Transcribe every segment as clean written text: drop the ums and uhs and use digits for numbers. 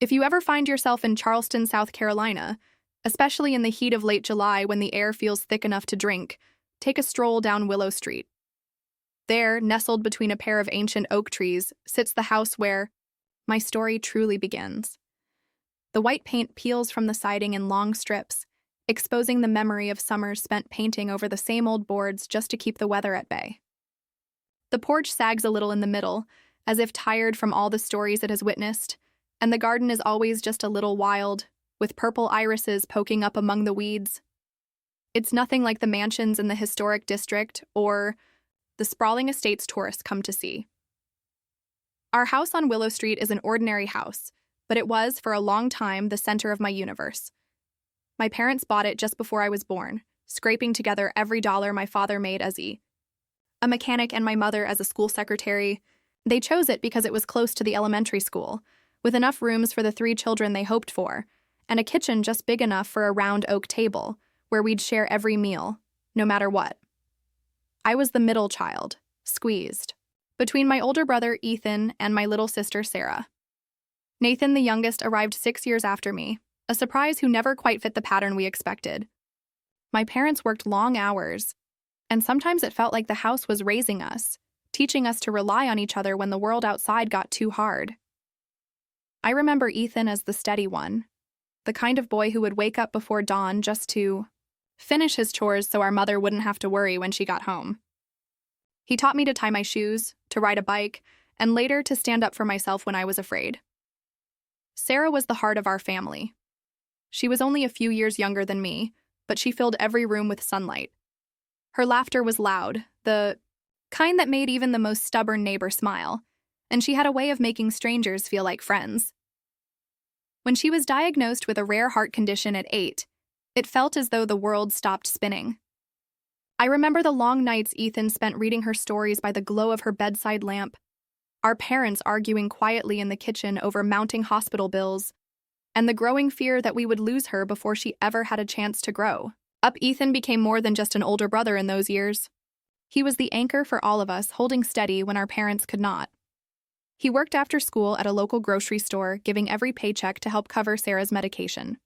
If you ever find yourself in Charleston, South Carolina, especially in the heat of late July when the air feels thick enough to drink, take a stroll down Willow Street. There, nestled between a pair of ancient oak trees, sits the house where my story truly begins. The white paint peels from the siding in long strips, exposing the memory of summers spent painting over the same old boards just to keep the weather at bay. The porch sags a little in the middle, as if tired from all the stories it has witnessed, and the garden is always just a little wild, with purple irises poking up among the weeds. It's nothing like the mansions in the historic district or the sprawling estates tourists come to see. Our house on Willow Street is an ordinary house, but it was, for a long time, the center of my universe. My parents bought it just before I was born, scraping together every dollar my father made as a mechanic and my mother as a school secretary. They chose it because it was close to the elementary school, with enough rooms for the 3 children they hoped for, and a kitchen just big enough for a round oak table, where we'd share every meal, no matter what. I was the middle child, squeezed, between my older brother Ethan and my little sister Sarah. Nathan, the youngest, arrived 6 years after me, a surprise who never quite fit the pattern we expected. My parents worked long hours, and sometimes it felt like the house was raising us, teaching us to rely on each other when the world outside got too hard. I remember Ethan as the steady one, the kind of boy who would wake up before dawn just to finish his chores so our mother wouldn't have to worry when she got home. He taught me to tie my shoes, to ride a bike, and later to stand up for myself when I was afraid. Sarah was the heart of our family. She was only a few years younger than me, but she filled every room with sunlight. Her laughter was loud, the kind that made even the most stubborn neighbor smile, and she had a way of making strangers feel like friends. When she was diagnosed with a rare heart condition at 8, it felt as though the world stopped spinning. I remember the long nights Ethan spent reading her stories by the glow of her bedside lamp, our parents arguing quietly in the kitchen over mounting hospital bills, and the growing fear that we would lose her before she ever had a chance to grow. Ethan became more than just an older brother in those years. He was the anchor for all of us, holding steady when our parents could not. He worked after school at a local grocery store, giving every paycheck to help cover Sarah's medication.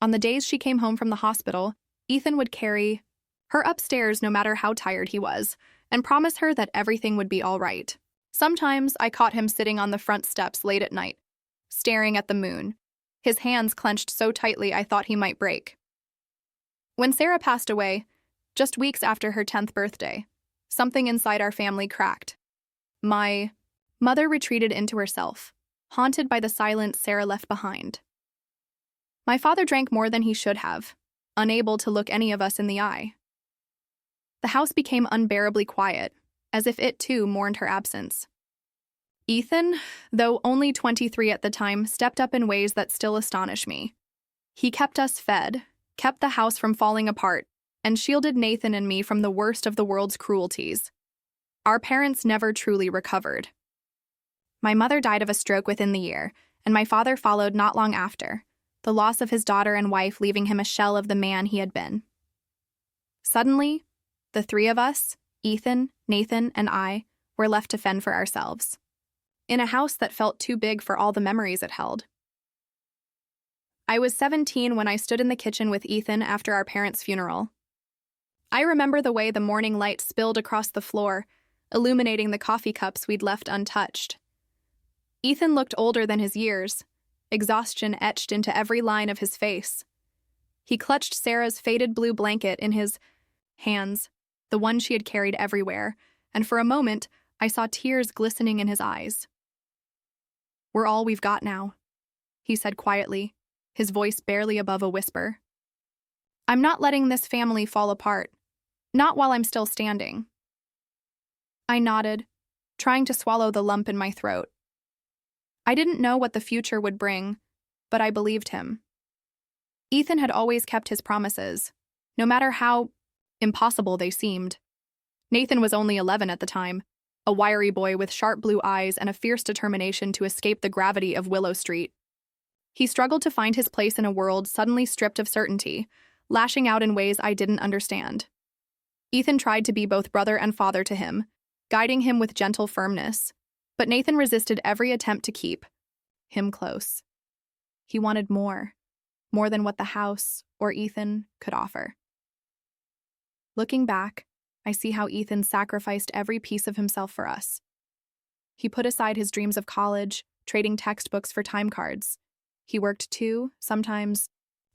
On the days she came home from the hospital, Ethan would carry her upstairs no matter how tired he was, and promise her that everything would be all right. Sometimes I caught him sitting on the front steps late at night, staring at the moon, his hands clenched so tightly I thought he might break. When Sarah passed away, just weeks after her 10th birthday, something inside our family cracked. My mother retreated into herself, haunted by the silence Sarah left behind. My father drank more than he should have, unable to look any of us in the eye. The house became unbearably quiet, as if it too mourned her absence. Ethan, though only 23 at the time, stepped up in ways that still astonish me. He kept us fed, kept the house from falling apart, and shielded Nathan and me from the worst of the world's cruelties. Our parents never truly recovered. My mother died of a stroke within the year, and my father followed not long after, the loss of his daughter and wife leaving him a shell of the man he had been. Suddenly, the 3 of us, Ethan, Nathan, and I, were left to fend for ourselves, in a house that felt too big for all the memories it held. I was 17 when I stood in the kitchen with Ethan after our parents' funeral. I remember the way the morning light spilled across the floor, illuminating the coffee cups we'd left untouched. Ethan looked older than his years, exhaustion etched into every line of his face. He clutched Sarah's faded blue blanket in his hands, the one she had carried everywhere, and for a moment, I saw tears glistening in his eyes. "We're all we've got now," he said quietly, his voice barely above a whisper. "I'm not letting this family fall apart, not while I'm still standing." I nodded, trying to swallow the lump in my throat. I didn't know what the future would bring, but I believed him. Ethan had always kept his promises, no matter how impossible they seemed. Nathan was only 11 at the time, a wiry boy with sharp blue eyes and a fierce determination to escape the gravity of Willow Street. He struggled to find his place in a world suddenly stripped of certainty, lashing out in ways I didn't understand. Ethan tried to be both brother and father to him, guiding him with gentle firmness, but Nathan resisted every attempt to keep him close. He wanted more than what the house or Ethan could offer. Looking back, I see how Ethan sacrificed every piece of himself for us. He put aside his dreams of college, trading textbooks for time cards. He worked 2, sometimes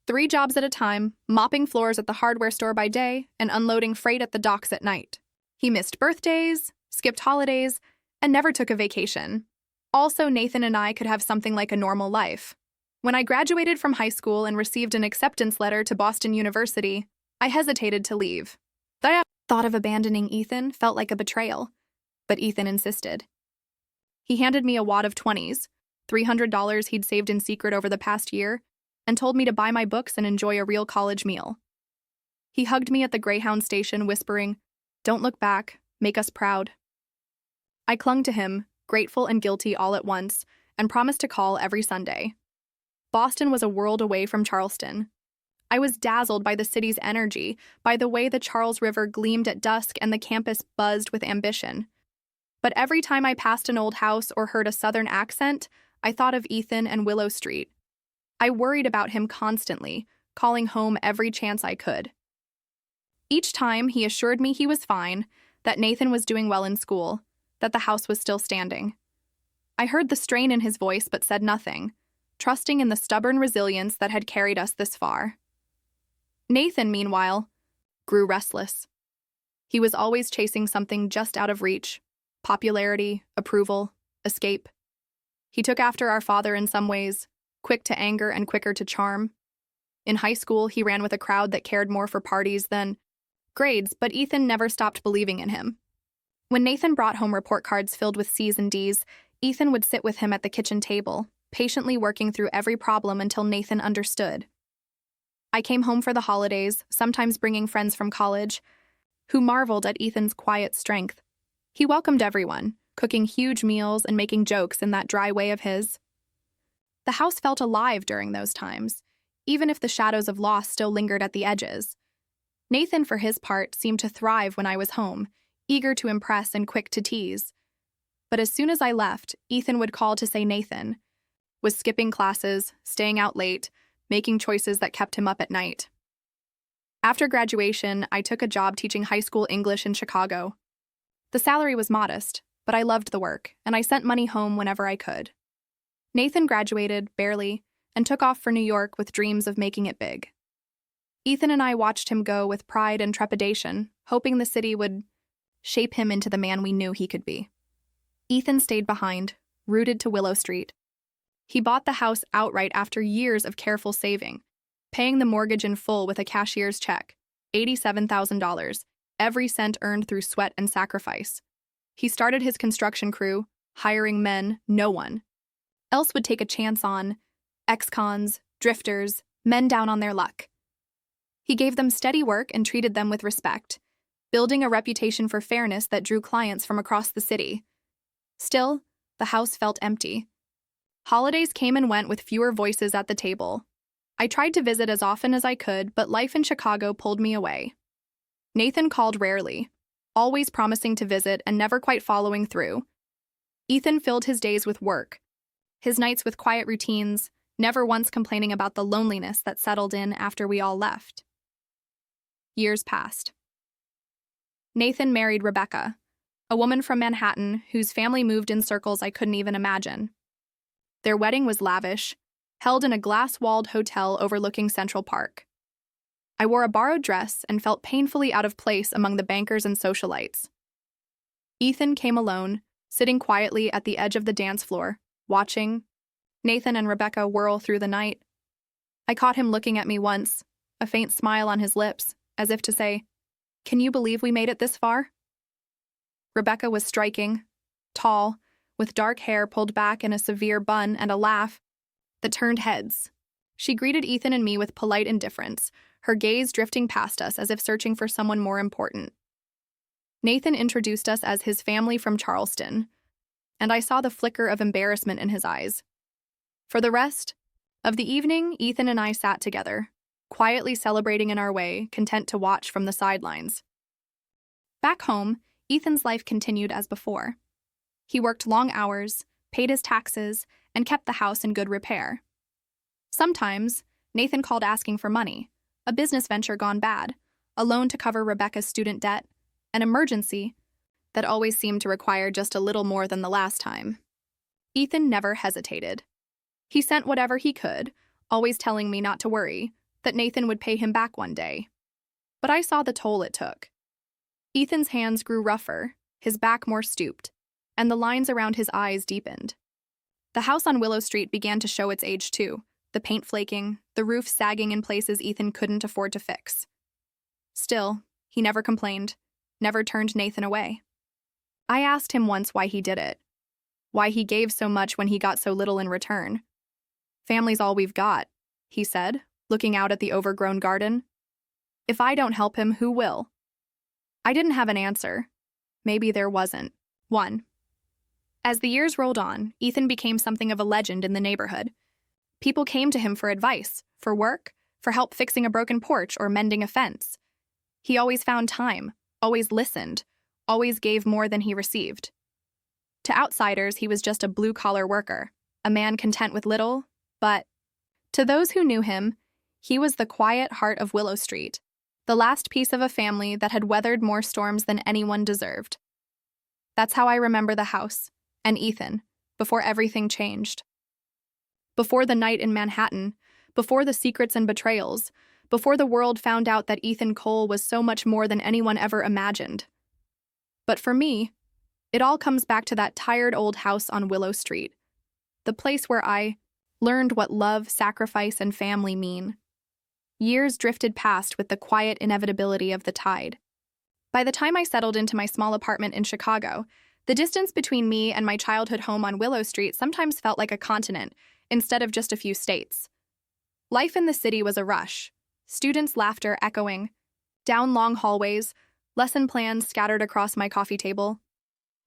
3 jobs at a time, mopping floors at the hardware store by day and unloading freight at the docks at night. He missed birthdays, skipped holidays, and never took a vacation. Also, Nathan and I could have something like a normal life. When I graduated from high school and received an acceptance letter to Boston University, I hesitated to leave. The thought of abandoning Ethan felt like a betrayal, but Ethan insisted. He handed me a wad of 20s, $300 he'd saved in secret over the past year, and told me to buy my books and enjoy a real college meal. He hugged me at the Greyhound station, whispering, "Don't look back, make us proud." I clung to him, grateful and guilty all at once, and promised to call every Sunday. Boston was a world away from Charleston. I was dazzled by the city's energy, by the way the Charles River gleamed at dusk and the campus buzzed with ambition. But every time I passed an old house or heard a southern accent, I thought of Ethan and Willow Street. I worried about him constantly, calling home every chance I could. Each time, he assured me he was fine, that Nathan was doing well in school, that the house was still standing. I heard the strain in his voice but said nothing, trusting in the stubborn resilience that had carried us this far. Nathan, meanwhile, grew restless. He was always chasing something just out of reach: popularity, approval, escape. He took after our father in some ways, quick to anger and quicker to charm. In high school, he ran with a crowd that cared more for parties than grades, but Ethan never stopped believing in him. When Nathan brought home report cards filled with C's and D's, Ethan would sit with him at the kitchen table, patiently working through every problem until Nathan understood. I came home for the holidays, sometimes bringing friends from college, who marveled at Ethan's quiet strength. He welcomed everyone, cooking huge meals and making jokes in that dry way of his. The house felt alive during those times, even if the shadows of loss still lingered at the edges. Nathan, for his part, seemed to thrive when I was home, eager to impress and quick to tease. But as soon as I left, Ethan would call to say Nathan was skipping classes, staying out late, making choices that kept him up at night. After graduation, I took a job teaching high school English in Chicago. The salary was modest, but I loved the work, and I sent money home whenever I could. Nathan graduated, barely, and took off for New York with dreams of making it big. Ethan and I watched him go with pride and trepidation, hoping the city would shape him into the man we knew he could be. Ethan stayed behind, rooted to Willow Street. He bought the house outright after years of careful saving, paying the mortgage in full with a cashier's check, $87,000, every cent earned through sweat and sacrifice. He started his construction crew, hiring men no one else would take a chance on: ex-cons, drifters, men down on their luck. He gave them steady work and treated them with respect, building a reputation for fairness that drew clients from across the city. Still, the house felt empty. Holidays came and went with fewer voices at the table. I tried to visit as often as I could, but life in Chicago pulled me away. Nathan called rarely, always promising to visit and never quite following through. Ethan filled his days with work, his nights with quiet routines, never once complaining about the loneliness that settled in after we all left. Years passed. Nathan married Rebecca, a woman from Manhattan whose family moved in circles I couldn't even imagine. Their wedding was lavish, held in a glass-walled hotel overlooking Central Park. I wore a borrowed dress and felt painfully out of place among the bankers and socialites. Ethan came alone, sitting quietly at the edge of the dance floor, watching Nathan and Rebecca whirl through the night. I caught him looking at me once, a faint smile on his lips, as if to say, "Can you believe we made it this far?" Rebecca was striking, tall, with dark hair pulled back in a severe bun and a laugh that turned heads. She greeted Ethan and me with polite indifference, her gaze drifting past us as if searching for someone more important. Nathan introduced us as his family from Charleston, and I saw the flicker of embarrassment in his eyes. For the rest of the evening, Ethan and I sat together, quietly celebrating in our way, content to watch from the sidelines. Back home, Ethan's life continued as before. He worked long hours, paid his taxes, and kept the house in good repair. Sometimes, Nathan called asking for money, a business venture gone bad, a loan to cover Rebecca's student debt, an emergency that always seemed to require just a little more than the last time. Ethan never hesitated. He sent whatever he could, always telling me not to worry, that Nathan would pay him back one day. But I saw the toll it took. Ethan's hands grew rougher, his back more stooped, and the lines around his eyes deepened. The house on Willow Street began to show its age too, the paint flaking, the roof sagging in places Ethan couldn't afford to fix. Still, he never complained, never turned Nathan away. I asked him once why he did it, why he gave so much when he got so little in return. "Family's all we've got," he said, looking out at the overgrown garden. "If I don't help him, who will?" I didn't have an answer. Maybe there wasn't one. As the years rolled on, Ethan became something of a legend in the neighborhood. People came to him for advice, for work, for help fixing a broken porch or mending a fence. He always found time, always listened, always gave more than he received. To outsiders, he was just a blue-collar worker, a man content with little, but to those who knew him, he was the quiet heart of Willow Street, the last piece of a family that had weathered more storms than anyone deserved. That's how I remember the house, and Ethan, before everything changed. Before the night in Manhattan, before the secrets and betrayals, before the world found out that Ethan Cole was so much more than anyone ever imagined. But for me, it all comes back to that tired old house on Willow Street, the place where I learned what love, sacrifice, and family mean. Years drifted past with the quiet inevitability of the tide. By the time I settled into my small apartment in Chicago, the distance between me and my childhood home on Willow Street sometimes felt like a continent, instead of just a few states. Life in the city was a rush, students' laughter echoing, down long hallways, lesson plans scattered across my coffee table.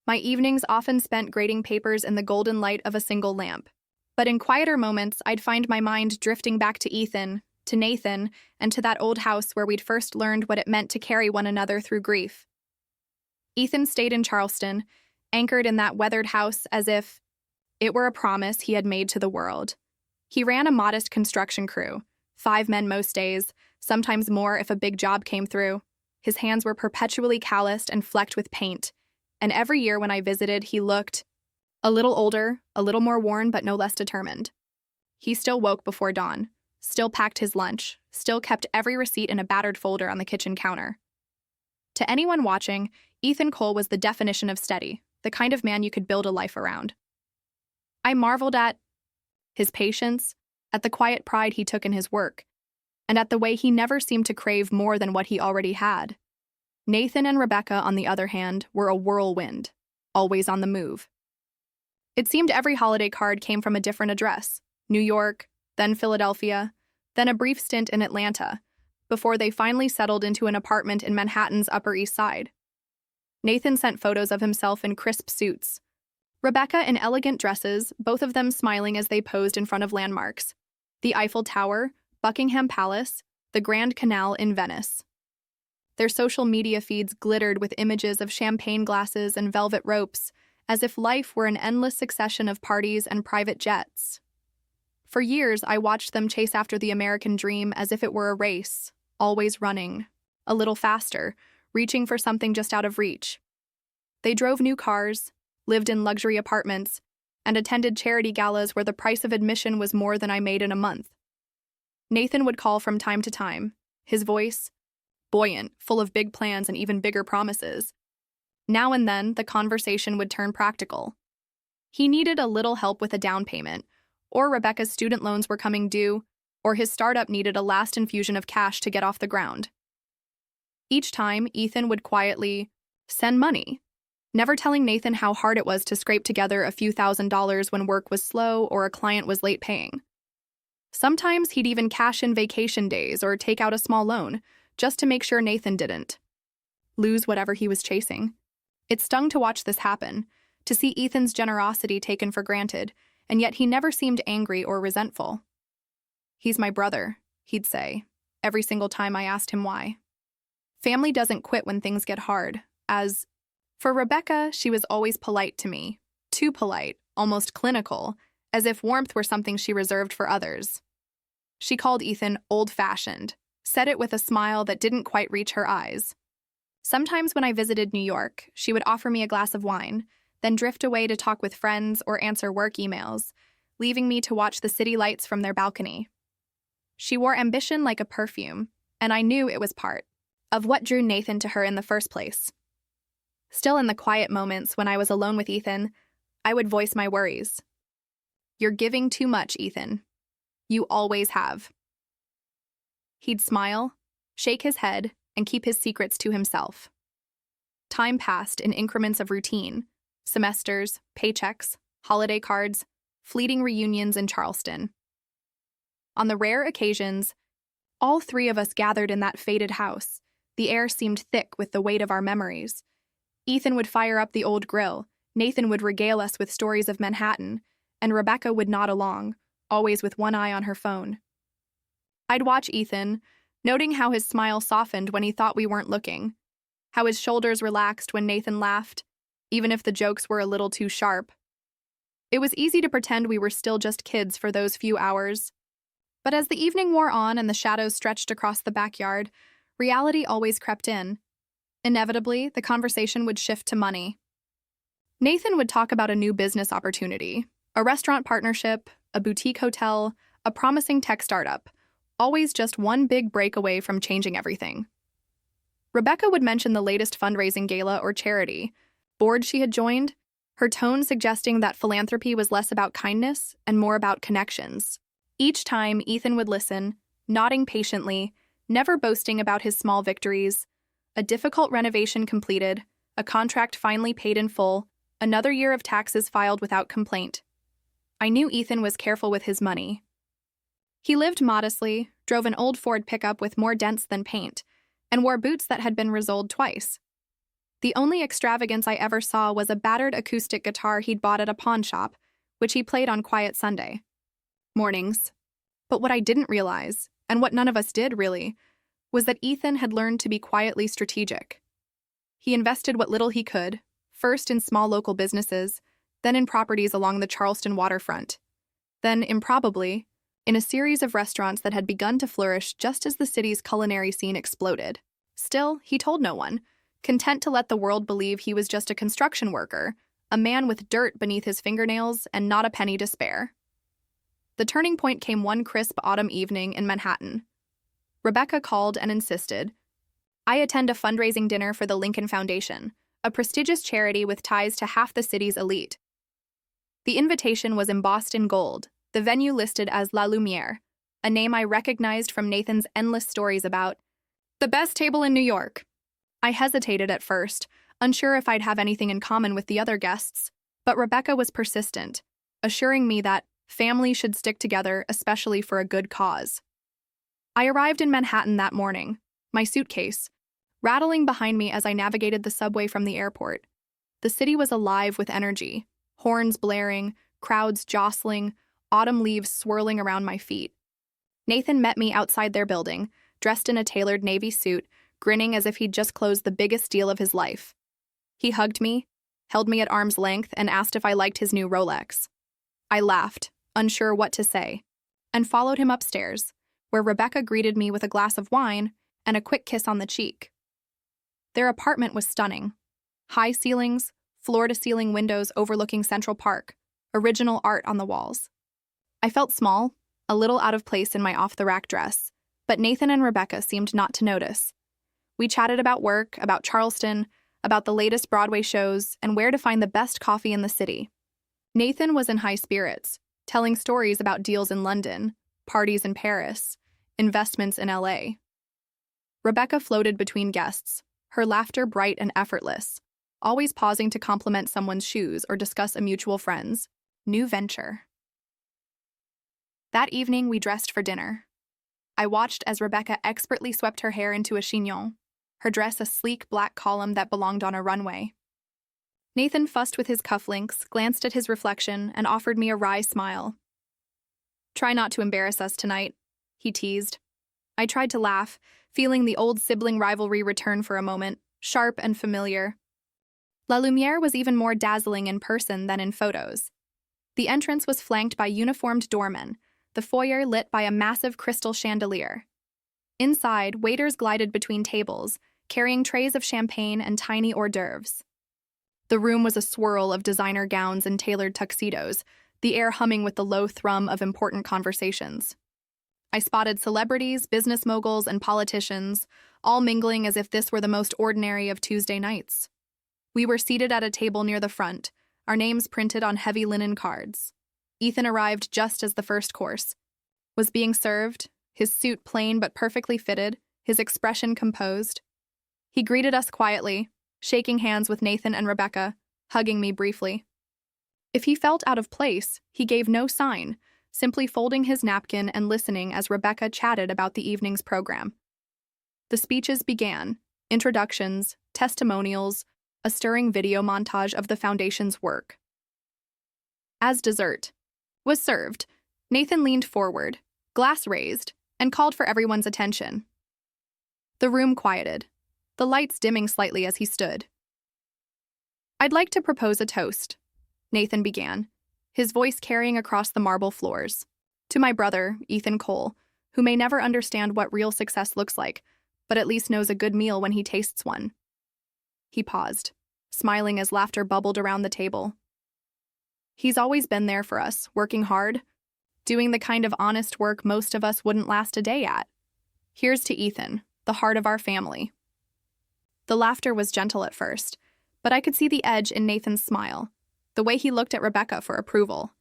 My evenings often spent grading papers in the golden light of a single lamp. But in quieter moments, I'd find my mind drifting back to Ethan, to Nathan, and to that old house where we'd first learned what it meant to carry one another through grief. Ethan stayed in Charleston, anchored in that weathered house as if it were a promise he had made to the world. He ran a modest construction crew, 5 men most days, sometimes more if a big job came through. His hands were perpetually calloused and flecked with paint, and every year when I visited, he looked a little older, a little more worn, but no less determined. He still woke before dawn, still packed his lunch, still kept every receipt in a battered folder on the kitchen counter. To anyone watching, Ethan Cole was the definition of steady, the kind of man you could build a life around. I marveled at his patience, at the quiet pride he took in his work, and at the way he never seemed to crave more than what he already had. Nathan and Rebecca, on the other hand, were a whirlwind, always on the move. It seemed every holiday card came from a different address, New York, then Philadelphia, then a brief stint in Atlanta, before they finally settled into an apartment in Manhattan's Upper East Side. Nathan sent photos of himself in crisp suits, Rebecca in elegant dresses, both of them smiling as they posed in front of landmarks: the Eiffel Tower, Buckingham Palace, the Grand Canal in Venice. Their social media feeds glittered with images of champagne glasses and velvet ropes, as if life were an endless succession of parties and private jets. For years, I watched them chase after the American dream as if it were a race, always running, a little faster, reaching for something just out of reach. They drove new cars, lived in luxury apartments, and attended charity galas where the price of admission was more than I made in a month. Nathan would call from time to time, his voice buoyant, full of big plans and even bigger promises. Now and then, the conversation would turn practical. He needed a little help with a down payment, or Rebecca's student loans were coming due, or his startup needed a last infusion of cash to get off the ground. Each time, Ethan would quietly send money, never telling Nathan how hard it was to scrape together a few $1,000s when work was slow or a client was late paying. Sometimes he'd even cash in vacation days or take out a small loan, just to make sure Nathan didn't lose whatever he was chasing. It stung to watch this happen, to see Ethan's generosity taken for granted, and yet he never seemed angry or resentful. "He's my brother," he'd say, every single time I asked him why. Family doesn't quit when things get hard, as for Rebecca, she was always polite to me, too polite, almost clinical, as if warmth were something she reserved for others. She called Ethan old-fashioned, said it with a smile that didn't quite reach her eyes. Sometimes when I visited New York, she would offer me a glass of wine, then drift away to talk with friends or answer work emails, leaving me to watch the city lights from their balcony. She wore ambition like a perfume, and I knew it was part of what drew Nathan to her in the first place. Still, in the quiet moments when I was alone with Ethan, I would voice my worries. "You're giving too much, Ethan. You always have." He'd smile, shake his head, and keep his secrets to himself. Time passed in increments of routine: semesters, paychecks, holiday cards, fleeting reunions in Charleston. On the rare occasions, all three of us gathered in that faded house. The air seemed thick with the weight of our memories. Ethan would fire up the old grill, Nathan would regale us with stories of Manhattan, and Rebecca would nod along, always with one eye on her phone. I'd watch Ethan, noting how his smile softened when he thought we weren't looking, how his shoulders relaxed when Nathan laughed, even if the jokes were a little too sharp. It was easy to pretend we were still just kids for those few hours. But as the evening wore on and the shadows stretched across the backyard, reality always crept in. Inevitably, the conversation would shift to money. Nathan would talk about a new business opportunity, a restaurant partnership, a boutique hotel, a promising tech startup, always just one big breakaway from changing everything. Rebecca would mention the latest fundraising gala or charity, board she had joined, her tone suggesting that philanthropy was less about kindness and more about connections. Each time, Ethan would listen, nodding patiently, never boasting about his small victories. A difficult renovation completed, a contract finally paid in full, another year of taxes filed without complaint. I knew Ethan was careful with his money. He lived modestly, drove an old Ford pickup with more dents than paint, and wore boots that had been resoled twice. The only extravagance I ever saw was a battered acoustic guitar he'd bought at a pawn shop, which he played on quiet Sunday mornings. But what I didn't realize, and what none of us did really, was that Ethan had learned to be quietly strategic. He invested what little he could, first in small local businesses, then in properties along the Charleston waterfront, then, improbably, in a series of restaurants that had begun to flourish just as the city's culinary scene exploded. Still, he told no one, content to let the world believe he was just a construction worker, a man with dirt beneath his fingernails and not a penny to spare. The turning point came one crisp autumn evening in Manhattan. Rebecca called and insisted I attend a fundraising dinner for the Lincoln Foundation, a prestigious charity with ties to half the city's elite. The invitation was embossed in gold, the venue listed as La Lumiere, a name I recognized from Nathan's endless stories about the best table in New York. I hesitated at first, unsure if I'd have anything in common with the other guests, but Rebecca was persistent, assuring me that family should stick together, especially for a good cause. I arrived in Manhattan that morning, my suitcase rattling behind me as I navigated the subway from the airport. The city was alive with energy, horns blaring, crowds jostling, autumn leaves swirling around my feet. Nathan met me outside their building, dressed in a tailored navy suit, grinning as if he'd just closed the biggest deal of his life. He hugged me, held me at arm's length, and asked if I liked his new Rolex. I laughed, unsure what to say, and followed him upstairs, where Rebecca greeted me with a glass of wine and a quick kiss on the cheek. Their apartment was stunning. High ceilings, floor-to-ceiling windows overlooking Central Park, original art on the walls. I felt small, a little out of place in my off-the-rack dress, but Nathan and Rebecca seemed not to notice. We chatted about work, about Charleston, about the latest Broadway shows, and where to find the best coffee in the city. Nathan was in high spirits, telling stories about deals in London, parties in Paris, investments in LA. Rebecca floated between guests, her laughter bright and effortless, always pausing to compliment someone's shoes or discuss a mutual friend's new venture. That evening, we dressed for dinner. I watched as Rebecca expertly swept her hair into a chignon, her dress a sleek black column that belonged on a runway. Nathan fussed with his cufflinks, glanced at his reflection, and offered me a wry smile. "Try not to embarrass us tonight," he teased. I tried to laugh, feeling the old sibling rivalry return for a moment, sharp and familiar. La Lumiere was even more dazzling in person than in photos. The entrance was flanked by uniformed doormen, the foyer lit by a massive crystal chandelier. Inside, waiters glided between tables, carrying trays of champagne and tiny hors d'oeuvres. The room was a swirl of designer gowns and tailored tuxedos, the air humming with the low thrum of important conversations. I spotted celebrities, business moguls, and politicians, all mingling as if this were the most ordinary of Tuesday nights. We were seated at a table near the front, our names printed on heavy linen cards. Ethan arrived just as the first course was being served, his suit plain but perfectly fitted, his expression composed. He greeted us quietly, shaking hands with Nathan and Rebecca, hugging me briefly. If he felt out of place, he gave no sign, simply folding his napkin and listening as Rebecca chatted about the evening's program. The speeches began, introductions, testimonials, a stirring video montage of the foundation's work. As dessert was served, Nathan leaned forward, glass raised, and called for everyone's attention. The room quieted, the lights dimming slightly as he stood. "I'd like to propose a toast," Nathan began, his voice carrying across the marble floors. "To my brother, Ethan Cole, who may never understand what real success looks like, but at least knows a good meal when he tastes one." He paused, smiling as laughter bubbled around the table. "He's always been there for us, working hard, doing the kind of honest work most of us wouldn't last a day at. Here's to Ethan, the heart of our family." The laughter was gentle at first, but I could see the edge in Nathan's smile, the way he looked at Rebecca for approval.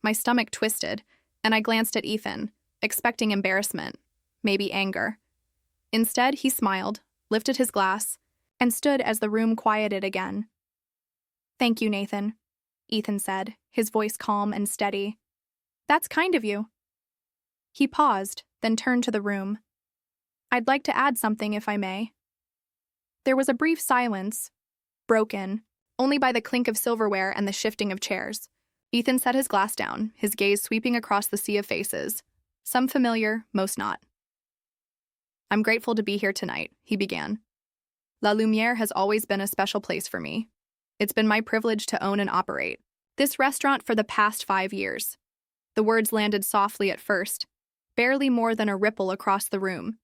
My stomach twisted, and I glanced at Ethan, expecting embarrassment, maybe anger. Instead, he smiled, lifted his glass, and stood as the room quieted again. "Thank you, Nathan," Ethan said, his voice calm and steady. "That's kind of you." He paused, then turned to the room. "I'd like to add something, if I may." There was a brief silence, broken only by the clink of silverware and the shifting of chairs. Ethan set his glass down, his gaze sweeping across the sea of faces, some familiar, most not. "I'm grateful to be here tonight," he began. "La Lumiere has always been a special place for me. It's been my privilege to own and operate this restaurant for the past 5 years." The words landed softly at first, barely more than a ripple across the room.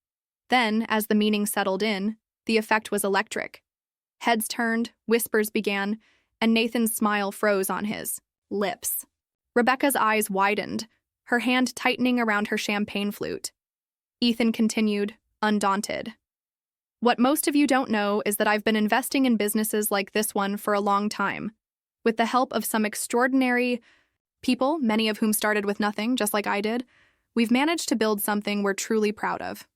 Then, as the meaning settled in, the effect was electric. Heads turned, whispers began, and Nathan's smile froze on his lips. Rebecca's eyes widened, her hand tightening around her champagne flute. Ethan continued, undaunted. "What most of you don't know is that I've been investing in businesses like this one for a long time, with the help of some extraordinary people, many of whom started with nothing, just like I did. We've managed to build something we're truly proud of."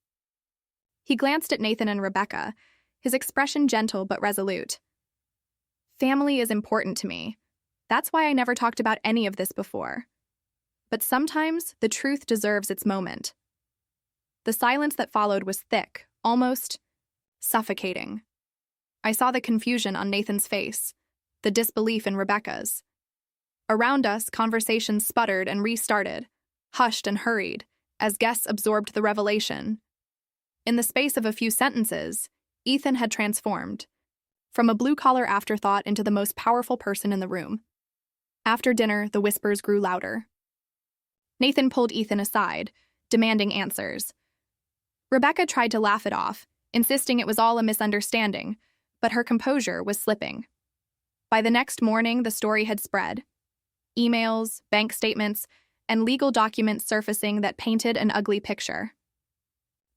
He glanced at Nathan and Rebecca, his expression gentle but resolute. "Family is important to me. That's why I never talked about any of this before. But sometimes the truth deserves its moment." The silence that followed was thick, almost suffocating. I saw the confusion on Nathan's face, the disbelief in Rebecca's. Around us, conversations sputtered and restarted, hushed and hurried, as guests absorbed the revelation. In the space of a few sentences, Ethan had transformed, from a blue-collar afterthought into the most powerful person in the room. After dinner, the whispers grew louder. Nathan pulled Ethan aside, demanding answers. Rebecca tried to laugh it off, insisting it was all a misunderstanding, but her composure was slipping. By the next morning, the story had spread. Emails, bank statements, and legal documents surfacing that painted an ugly picture.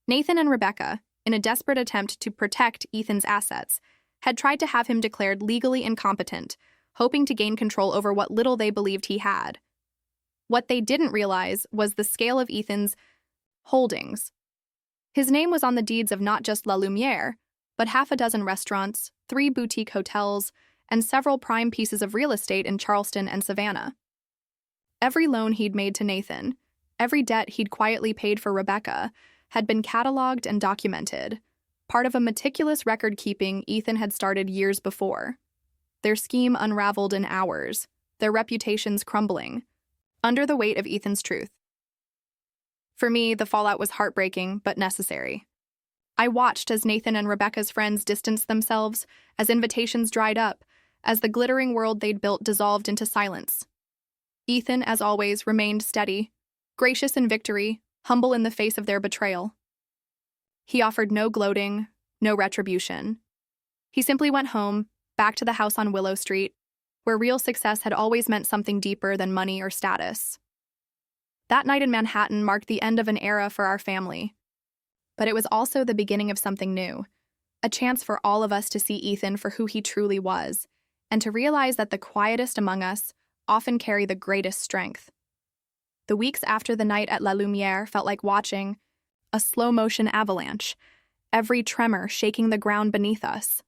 Nathan and Rebecca, in a desperate attempt to protect Ethan's assets, had tried to have him declared legally incompetent, hoping to gain control over what little they believed he had. What they didn't realize was the scale of Ethan's holdings. His name was on the deeds of not just La Lumiere, but 6 restaurants, 3 boutique hotels, and several prime pieces of real estate in Charleston and Savannah. Every loan he'd made to Nathan, every debt he'd quietly paid for Rebecca, had been cataloged and documented, part of a meticulous record-keeping Ethan had started years before. Their scheme unraveled in hours, their reputations crumbling, under the weight of Ethan's truth. For me, the fallout was heartbreaking but necessary. I watched as Nathan and Rebecca's friends distanced themselves, as invitations dried up, as the glittering world they'd built dissolved into silence. Ethan, as always, remained steady, gracious in victory, humble in the face of their betrayal. He offered no gloating, no retribution. He simply went home, back to the house on Willow Street, where real success had always meant something deeper than money or status. That night in Manhattan marked the end of an era for our family. But it was also the beginning of something new, a chance for all of us to see Ethan for who he truly was, and to realize that the quietest among us often carry the greatest strength. The weeks after the night at La Lumiere felt like watching a slow-motion avalanche, every tremor shaking the ground beneath us.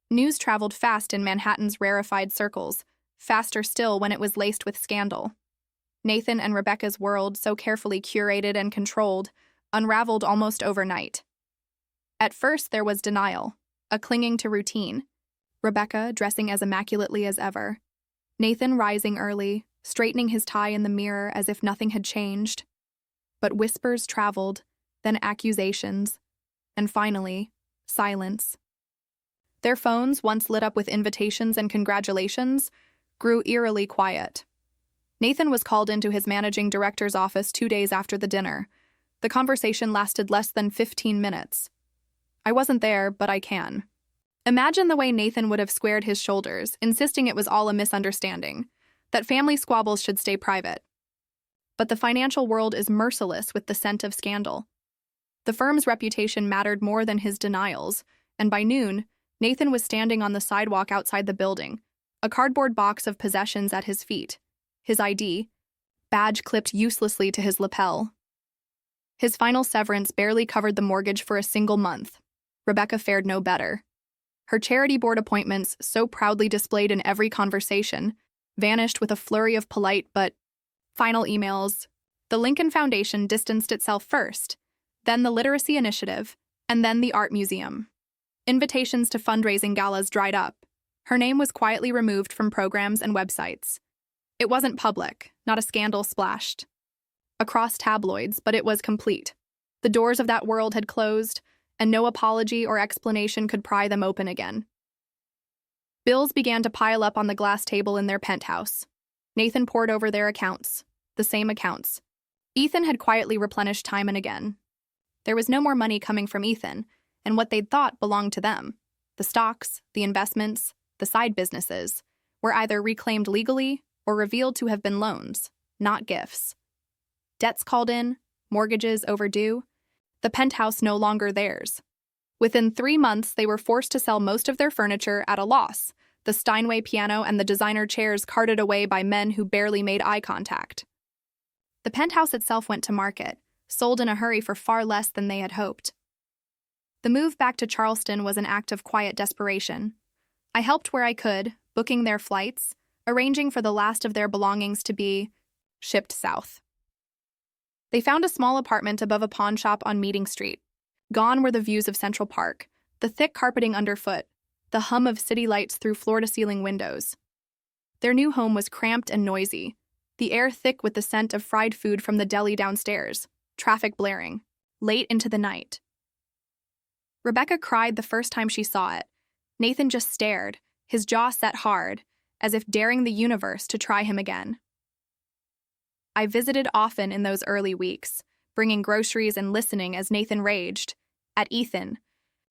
News traveled fast in Manhattan's rarefied circles, faster still when it was laced with scandal. Nathan and Rebecca's world, so carefully curated and controlled, unraveled almost overnight. At first there was denial, a clinging to routine. Rebecca dressing as immaculately as ever. Nathan rising early, straightening his tie in the mirror as if nothing had changed. But whispers traveled, then accusations, and finally, silence. Their phones, once lit up with invitations and congratulations, grew eerily quiet. Nathan was called into his managing director's office 2 days after the dinner. The conversation lasted less than 15 minutes. I wasn't there, but I can. Imagine the way Nathan would have squared his shoulders, insisting it was all a misunderstanding, that family squabbles should stay private. But the financial world is merciless with the scent of scandal. The firm's reputation mattered more than his denials, and by noon, Nathan was standing on the sidewalk outside the building, a cardboard box of possessions at his feet, his ID, badge clipped uselessly to his lapel. His final severance barely covered the mortgage for a single month. Rebecca fared no better. Her charity board appointments, so proudly displayed in every conversation, vanished with a flurry of polite but final emails. The Lincoln Foundation distanced itself first, then the Literacy Initiative, and then the Art Museum. Invitations to fundraising galas dried up. Her name was quietly removed from programs and websites. It wasn't public, not a scandal splashed across tabloids, but it was complete. The doors of that world had closed, and no apology or explanation could pry them open again. Bills began to pile up on the glass table in their penthouse. Nathan pored over their accounts, the same accounts. Ethan had quietly replenished time and again. There was no more money coming from Ethan, and what they'd thought belonged to them. The stocks, the investments, the side businesses were either reclaimed legally or revealed to have been loans, not gifts. Debts called in, mortgages overdue, the penthouse no longer theirs. Within 3 months, they were forced to sell most of their furniture at a loss, the Steinway piano and the designer chairs carted away by men who barely made eye contact. The penthouse itself went to market, sold in a hurry for far less than they had hoped. The move back to Charleston was an act of quiet desperation. I helped where I could, booking their flights, arranging for the last of their belongings to be shipped south. They found a small apartment above a pawn shop on Meeting Street. Gone were the views of Central Park, the thick carpeting underfoot, the hum of city lights through floor-to-ceiling windows. Their new home was cramped and noisy, the air thick with the scent of fried food from the deli downstairs, traffic blaring, late into the night. Rebecca cried the first time she saw it. Nathan just stared, his jaw set hard, as if daring the universe to try him again. I visited often in those early weeks, bringing groceries and listening as Nathan raged, at Ethan,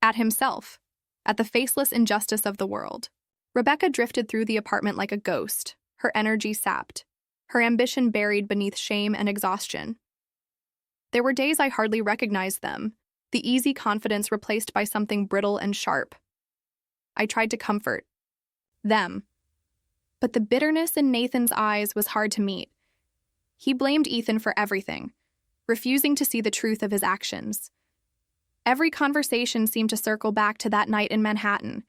at himself, at the faceless injustice of the world. Rebecca drifted through the apartment like a ghost, her energy sapped, her ambition buried beneath shame and exhaustion. There were days I hardly recognized them, the easy confidence replaced by something brittle and sharp. I tried to comfort them, but the bitterness in Nathan's eyes was hard to meet. He blamed Ethan for everything, refusing to see the truth of his actions. Every conversation seemed to circle back to that night in Manhattan,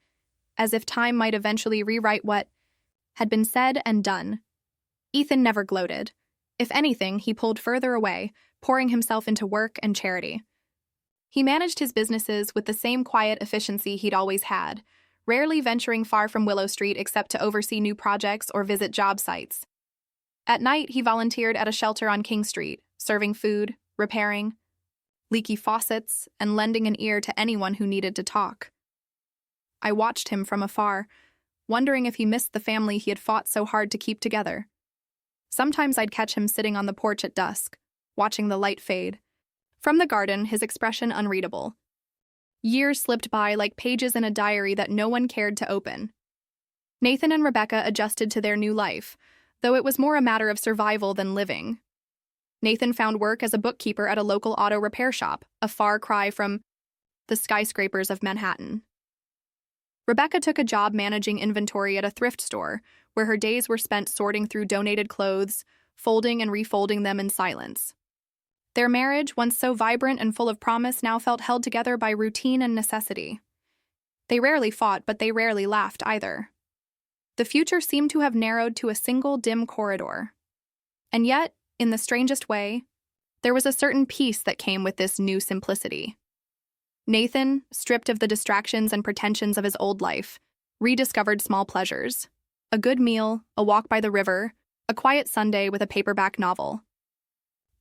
as if time might eventually rewrite what had been said and done. Ethan never gloated. If anything, he pulled further away, pouring himself into work and charity. He managed his businesses with the same quiet efficiency he'd always had, rarely venturing far from Willow Street except to oversee new projects or visit job sites. At night, he volunteered at a shelter on King Street, serving food, repairing leaky faucets, and lending an ear to anyone who needed to talk. I watched him from afar, wondering if he missed the family he had fought so hard to keep together. Sometimes I'd catch him sitting on the porch at dusk, watching the light fade. From the garden, his expression unreadable. Years slipped by like pages in a diary that no one cared to open. Nathan and Rebecca adjusted to their new life, though it was more a matter of survival than living. Nathan found work as a bookkeeper at a local auto repair shop, a far cry from the skyscrapers of Manhattan. Rebecca took a job managing inventory at a thrift store, where her days were spent sorting through donated clothes, folding and refolding them in silence. Their marriage, once so vibrant and full of promise, now felt held together by routine and necessity. They rarely fought, but they rarely laughed either. The future seemed to have narrowed to a single dim corridor. And yet, in the strangest way, there was a certain peace that came with this new simplicity. Nathan, stripped of the distractions and pretensions of his old life, rediscovered small pleasures. A good meal, a walk by the river, a quiet Sunday with a paperback novel.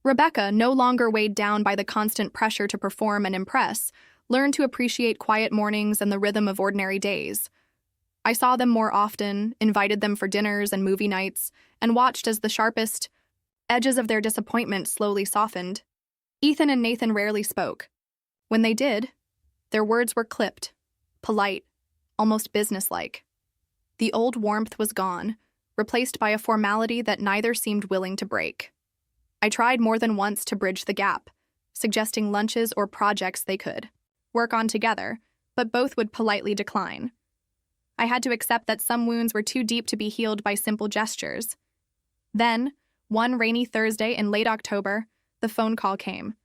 Rebecca, no longer weighed down by the constant pressure to perform and impress, learned to appreciate quiet mornings and the rhythm of ordinary days. I saw them more often, invited them for dinners and movie nights, and watched as the sharpest edges of their disappointment slowly softened. Ethan and Nathan rarely spoke. When they did, their words were clipped, polite, almost businesslike. The old warmth was gone, replaced by a formality that neither seemed willing to break. I tried more than once to bridge the gap, suggesting lunches or projects they could work on together, but both would politely decline. I had to accept that some wounds were too deep to be healed by simple gestures. Then, one rainy Thursday in late October, the phone call came.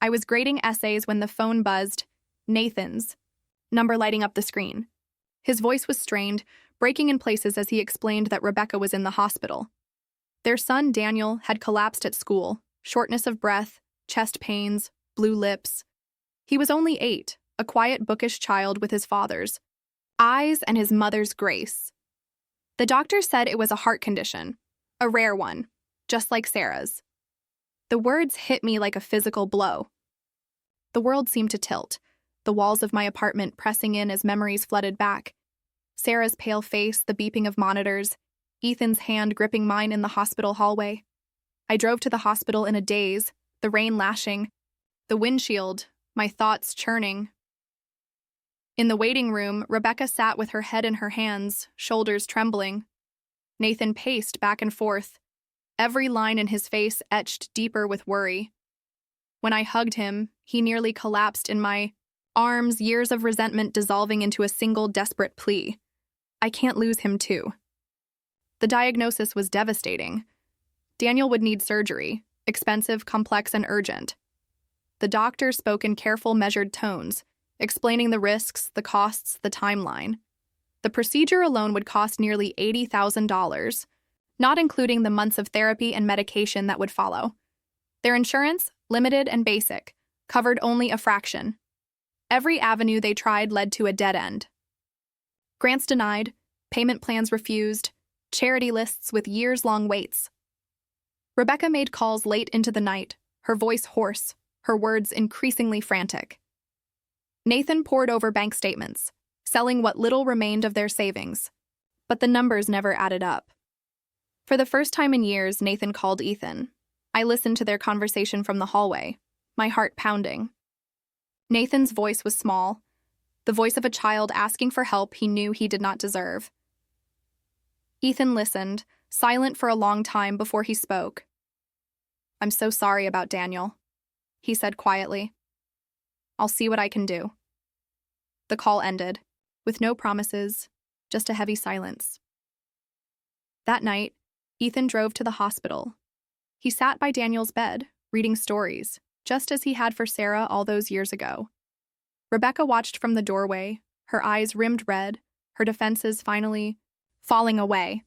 I was grading essays when the phone buzzed, Nathan's number lighting up the screen. His voice was strained, breaking in places as he explained that Rebecca was in the hospital. Their son, Daniel, had collapsed at school, shortness of breath, chest pains, blue lips. He was only 8, a quiet, bookish child with his father's eyes and his mother's grace. The doctor said it was a heart condition, a rare one, just like Sarah's. The words hit me like a physical blow. The world seemed to tilt, the walls of my apartment pressing in as memories flooded back. Sarah's pale face, the beeping of monitors, Ethan's hand gripping mine in the hospital hallway. I drove to the hospital in a daze, the rain lashing, the windshield, my thoughts churning. In the waiting room, Rebecca sat with her head in her hands, shoulders trembling. Nathan paced back and forth, every line in his face etched deeper with worry. When I hugged him, he nearly collapsed in my arms, years of resentment dissolving into a single desperate plea. I can't lose him too. The diagnosis was devastating. Daniel would need surgery, expensive, complex, and urgent. The doctor spoke in careful, measured tones, explaining the risks, the costs, the timeline. The procedure alone would cost nearly $80,000, not including the months of therapy and medication that would follow. Their insurance, limited and basic, covered only a fraction. Every avenue they tried led to a dead end. Grants denied, payment plans refused, charity lists with years-long waits. Rebecca made calls late into the night, her voice hoarse, her words increasingly frantic. Nathan pored over bank statements, selling what little remained of their savings. But the numbers never added up. For the first time in years, Nathan called Ethan. I listened to their conversation from the hallway, my heart pounding. Nathan's voice was small, the voice of a child asking for help he knew he did not deserve. Ethan listened, silent for a long time before he spoke. "I'm so sorry about Daniel," he said quietly. "I'll see what I can do." The call ended, with no promises, just a heavy silence. That night, Ethan drove to the hospital. He sat by Daniel's bed, reading stories, just as he had for Sarah all those years ago. Rebecca watched from the doorway, her eyes rimmed red, her defenses finally falling away.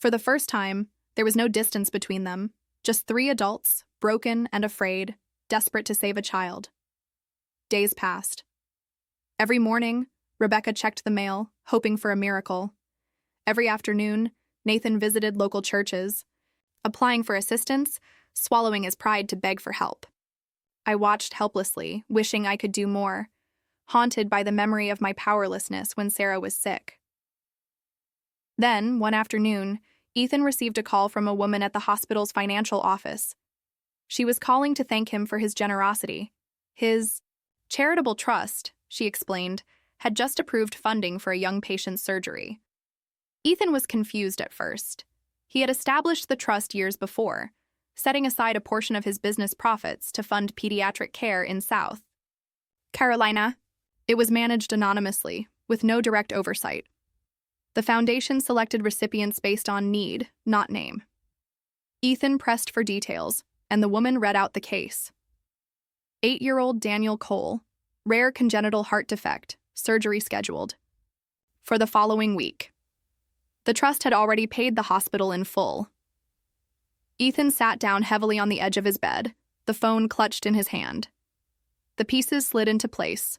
For the first time, there was no distance between them, just 3 adults, broken and afraid, desperate to save a child. Days passed. Every morning, Rebecca checked the mail, hoping for a miracle. Every afternoon, Nathan visited local churches, applying for assistance, swallowing his pride to beg for help. I watched helplessly, wishing I could do more, haunted by the memory of my powerlessness when Sarah was sick. Then, one afternoon, Ethan received a call from a woman at the hospital's financial office. She was calling to thank him for his generosity. His charitable trust, she explained, had just approved funding for a young patient's surgery. Ethan was confused at first. He had established the trust years before, setting aside a portion of his business profits to fund pediatric care in South Carolina. It was managed anonymously, with no direct oversight. The foundation selected recipients based on need, not name. Ethan pressed for details, and the woman read out the case. 8-year-old Daniel Cole, rare congenital heart defect, surgery scheduled for the following week. The trust had already paid the hospital in full. Ethan sat down heavily on the edge of his bed, the phone clutched in his hand. The pieces slid into place.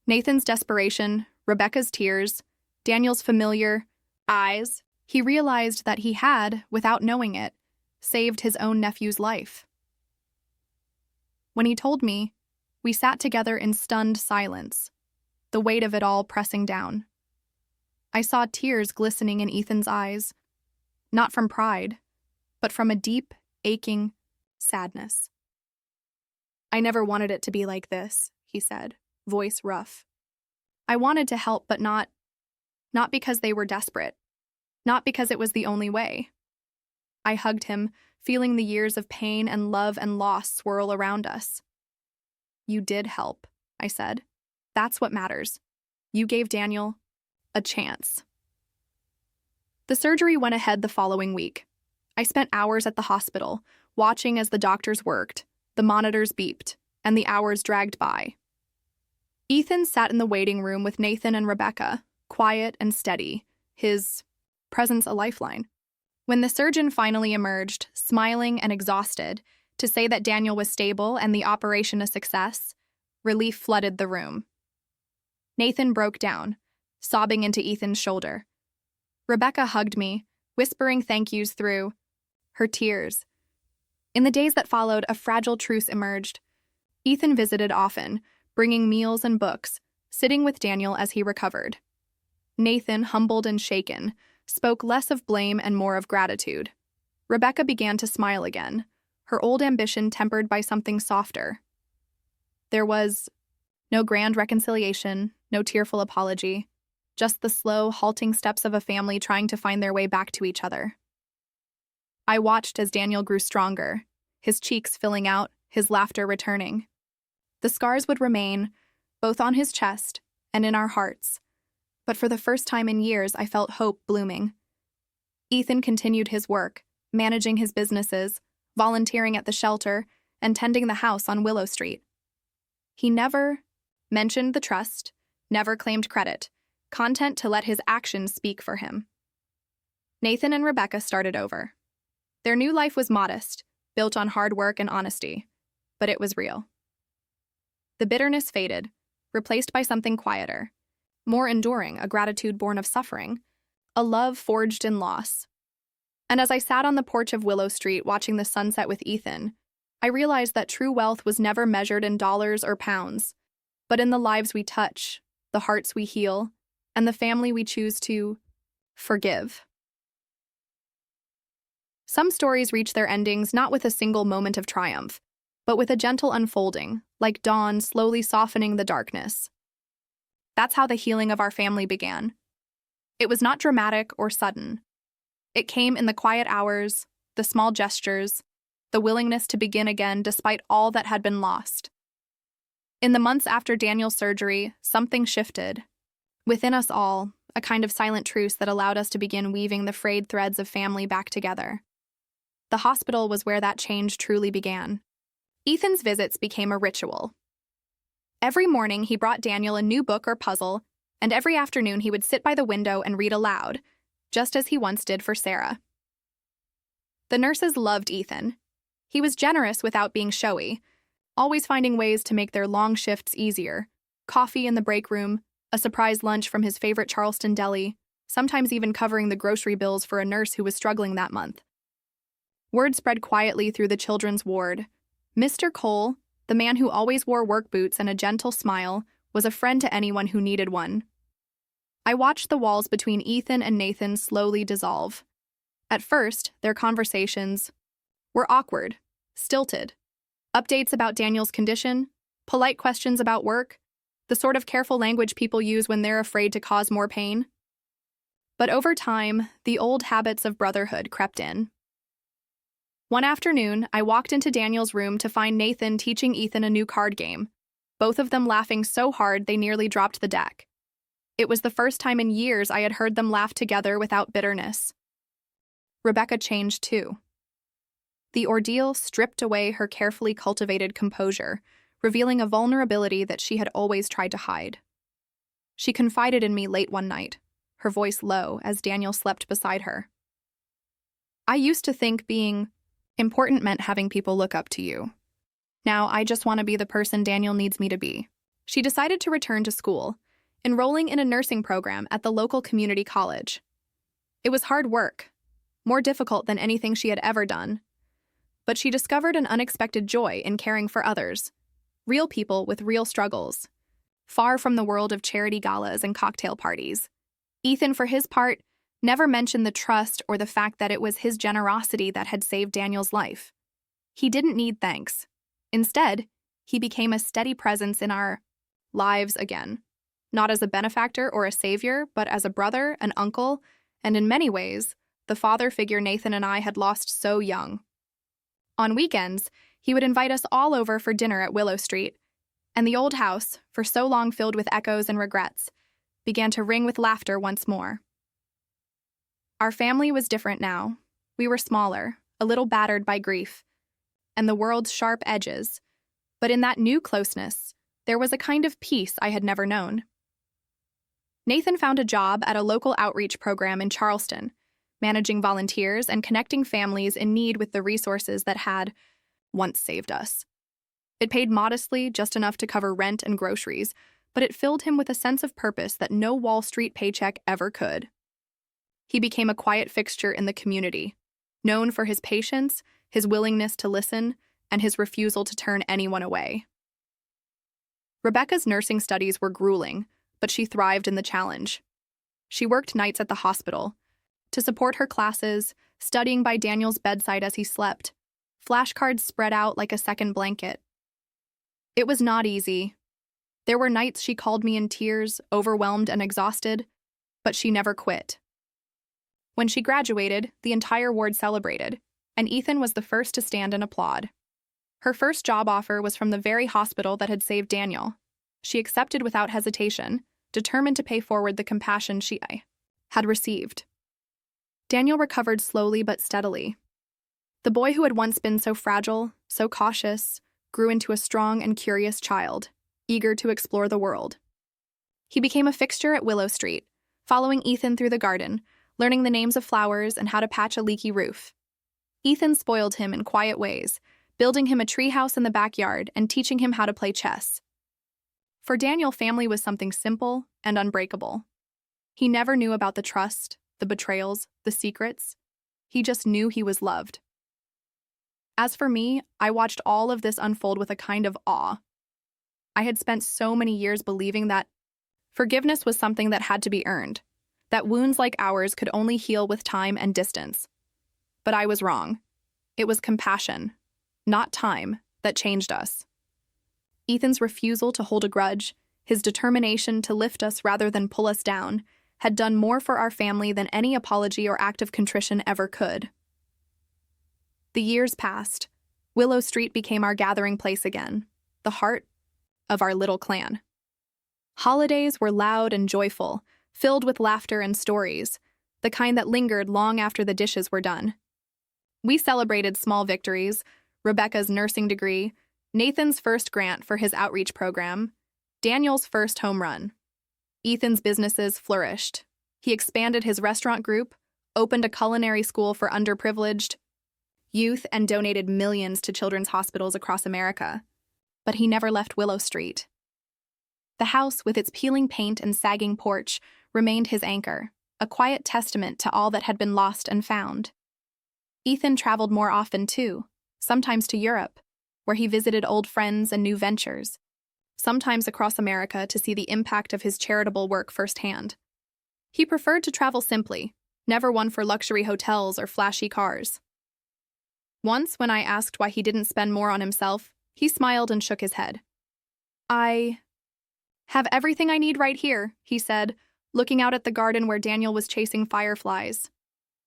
Nathan's desperation, Rebecca's tears, Daniel's familiar eyes. He realized that he had, without knowing it, saved his own nephew's life. When he told me, we sat together in stunned silence, the weight of it all pressing down. I saw tears glistening in Ethan's eyes, not from pride, but from a deep, aching sadness. I never wanted it to be like this, he said, voice rough. I wanted to help, but not because they were desperate, not because it was the only way. I hugged him, feeling the years of pain and love and loss swirl around us. You did help, I said. That's what matters. You gave Daniel a chance. The surgery went ahead the following week. I spent hours at the hospital, watching as the doctors worked, the monitors beeped, and the hours dragged by. Ethan sat in the waiting room with Nathan and Rebecca, quiet and steady, his presence a lifeline. When the surgeon finally emerged, smiling and exhausted, to say that Daniel was stable and the operation a success, relief flooded the room. Nathan broke down, sobbing into Ethan's shoulder. Rebecca hugged me, whispering thank yous through her tears. In the days that followed, a fragile truce emerged. Ethan visited often, bringing meals and books, sitting with Daniel as he recovered. Nathan, humbled and shaken, spoke less of blame and more of gratitude. Rebecca began to smile again, her old ambition tempered by something softer. There was no grand reconciliation, no tearful apology, just the slow, halting steps of a family trying to find their way back to each other. I watched as Daniel grew stronger, his cheeks filling out, his laughter returning. The scars would remain, both on his chest and in our hearts, but for the first time in years I felt hope blooming. Ethan continued his work, managing his businesses, volunteering at the shelter, and tending the house on Willow Street. He never mentioned the trust, never claimed credit, content to let his actions speak for him. Nathan and Rebecca started over. Their new life was modest, built on hard work and honesty, but it was real. The bitterness faded, replaced by something quieter, more enduring, a gratitude born of suffering, a love forged in loss. And as I sat on the porch of Willow Street watching the sunset with Ethan, I realized that true wealth was never measured in dollars or pounds, but in the lives we touch, the hearts we heal, and the family we choose to forgive. Some stories reach their endings not with a single moment of triumph, but with a gentle unfolding, like dawn slowly softening the darkness. That's how the healing of our family began. It was not dramatic or sudden. It came in the quiet hours, the small gestures, the willingness to begin again despite all that had been lost. In the months after Daniel's surgery, something shifted. Within us all, a kind of silent truce that allowed us to begin weaving the frayed threads of family back together. The hospital was where that change truly began. Ethan's visits became a ritual. Every morning, he brought Daniel a new book or puzzle, and every afternoon he would sit by the window and read aloud, just as he once did for Sarah. The nurses loved Ethan. He was generous without being showy, always finding ways to make their long shifts easier. Coffee in the break room, a surprise lunch from his favorite Charleston deli, sometimes even covering the grocery bills for a nurse who was struggling that month. Word spread quietly through the children's ward. Mr. Cole, the man who always wore work boots and a gentle smile, was a friend to anyone who needed one. I watched the walls between Ethan and Nathan slowly dissolve. At first, their conversations were awkward, stilted. Updates about Daniel's condition, polite questions about work, the sort of careful language people use when they're afraid to cause more pain. But over time, the old habits of brotherhood crept in. One afternoon, I walked into Daniel's room to find Nathan teaching Ethan a new card game, both of them laughing so hard they nearly dropped the deck. It was the first time in years I had heard them laugh together without bitterness. Rebecca changed too. The ordeal stripped away her carefully cultivated composure, revealing a vulnerability that she had always tried to hide. She confided in me late one night, her voice low as Daniel slept beside her. "I used to think being important meant having people look up to you. Now I just want to be the person Daniel needs me to be." She decided to return to school, enrolling in a nursing program at the local community college. It was hard work, more difficult than anything she had ever done, but she discovered an unexpected joy in caring for others, real people with real struggles, far from the world of charity galas and cocktail parties. Ethan, for his part, never mentioned the trust or the fact that it was his generosity that had saved Daniel's life. He didn't need thanks. Instead, he became a steady presence in our lives again, not as a benefactor or a savior, but as a brother, an uncle, and in many ways, the father figure Nathan and I had lost so young. On weekends, he would invite us all over for dinner at Willow Street, and the old house, for so long filled with echoes and regrets, began to ring with laughter once more. Our family was different now. We were smaller, a little battered by grief, and the world's sharp edges, but in that new closeness, there was a kind of peace I had never known. Nathan found a job at a local outreach program in Charleston, managing volunteers and connecting families in need with the resources that had once saved us. It paid modestly, just enough to cover rent and groceries, but it filled him with a sense of purpose that no Wall Street paycheck ever could. He became a quiet fixture in the community, known for his patience, his willingness to listen, and his refusal to turn anyone away. Rebecca's nursing studies were grueling, but she thrived in the challenge. She worked nights at the hospital to support her classes, studying by Daniel's bedside as he slept, flashcards spread out like a second blanket. It was not easy. There were nights she called me in tears, overwhelmed and exhausted, but she never quit. When she graduated, the entire ward celebrated, and Ethan was the first to stand and applaud. Her first job offer was from the very hospital that had saved Daniel. She accepted without hesitation, determined to pay forward the compassion she had received. Daniel recovered slowly but steadily. The boy who had once been so fragile, so cautious, grew into a strong and curious child, eager to explore the world. He became a fixture at Willow Street, following Ethan through the garden, learning the names of flowers and how to patch a leaky roof. Ethan spoiled him in quiet ways, building him a treehouse in the backyard and teaching him how to play chess. For Daniel, family was something simple and unbreakable. He never knew about the trust, the betrayals, the secrets. He just knew he was loved. As for me, I watched all of this unfold with a kind of awe. I had spent so many years believing that forgiveness was something that had to be earned, that wounds like ours could only heal with time and distance. But I was wrong. It was compassion, not time, that changed us. Ethan's refusal to hold a grudge, his determination to lift us rather than pull us down, had done more for our family than any apology or act of contrition ever could. The years passed. Willow Street became our gathering place again, the heart of our little clan. Holidays were loud and joyful, filled with laughter and stories, the kind that lingered long after the dishes were done. We celebrated small victories, Rebecca's nursing degree, Nathan's first grant for his outreach program, Daniel's first home run. Ethan's businesses flourished. He expanded his restaurant group, opened a culinary school for underprivileged youth, and donated millions to children's hospitals across America. But he never left Willow Street. The house, with its peeling paint and sagging porch, remained his anchor, a quiet testament to all that had been lost and found. Ethan traveled more often, too, sometimes to Europe, where he visited old friends and new ventures, sometimes across America to see the impact of his charitable work firsthand. He preferred to travel simply, never one for luxury hotels or flashy cars. Once, when I asked why he didn't spend more on himself, he smiled and shook his head. "I have everything I need right here," he said, looking out at the garden where Daniel was chasing fireflies.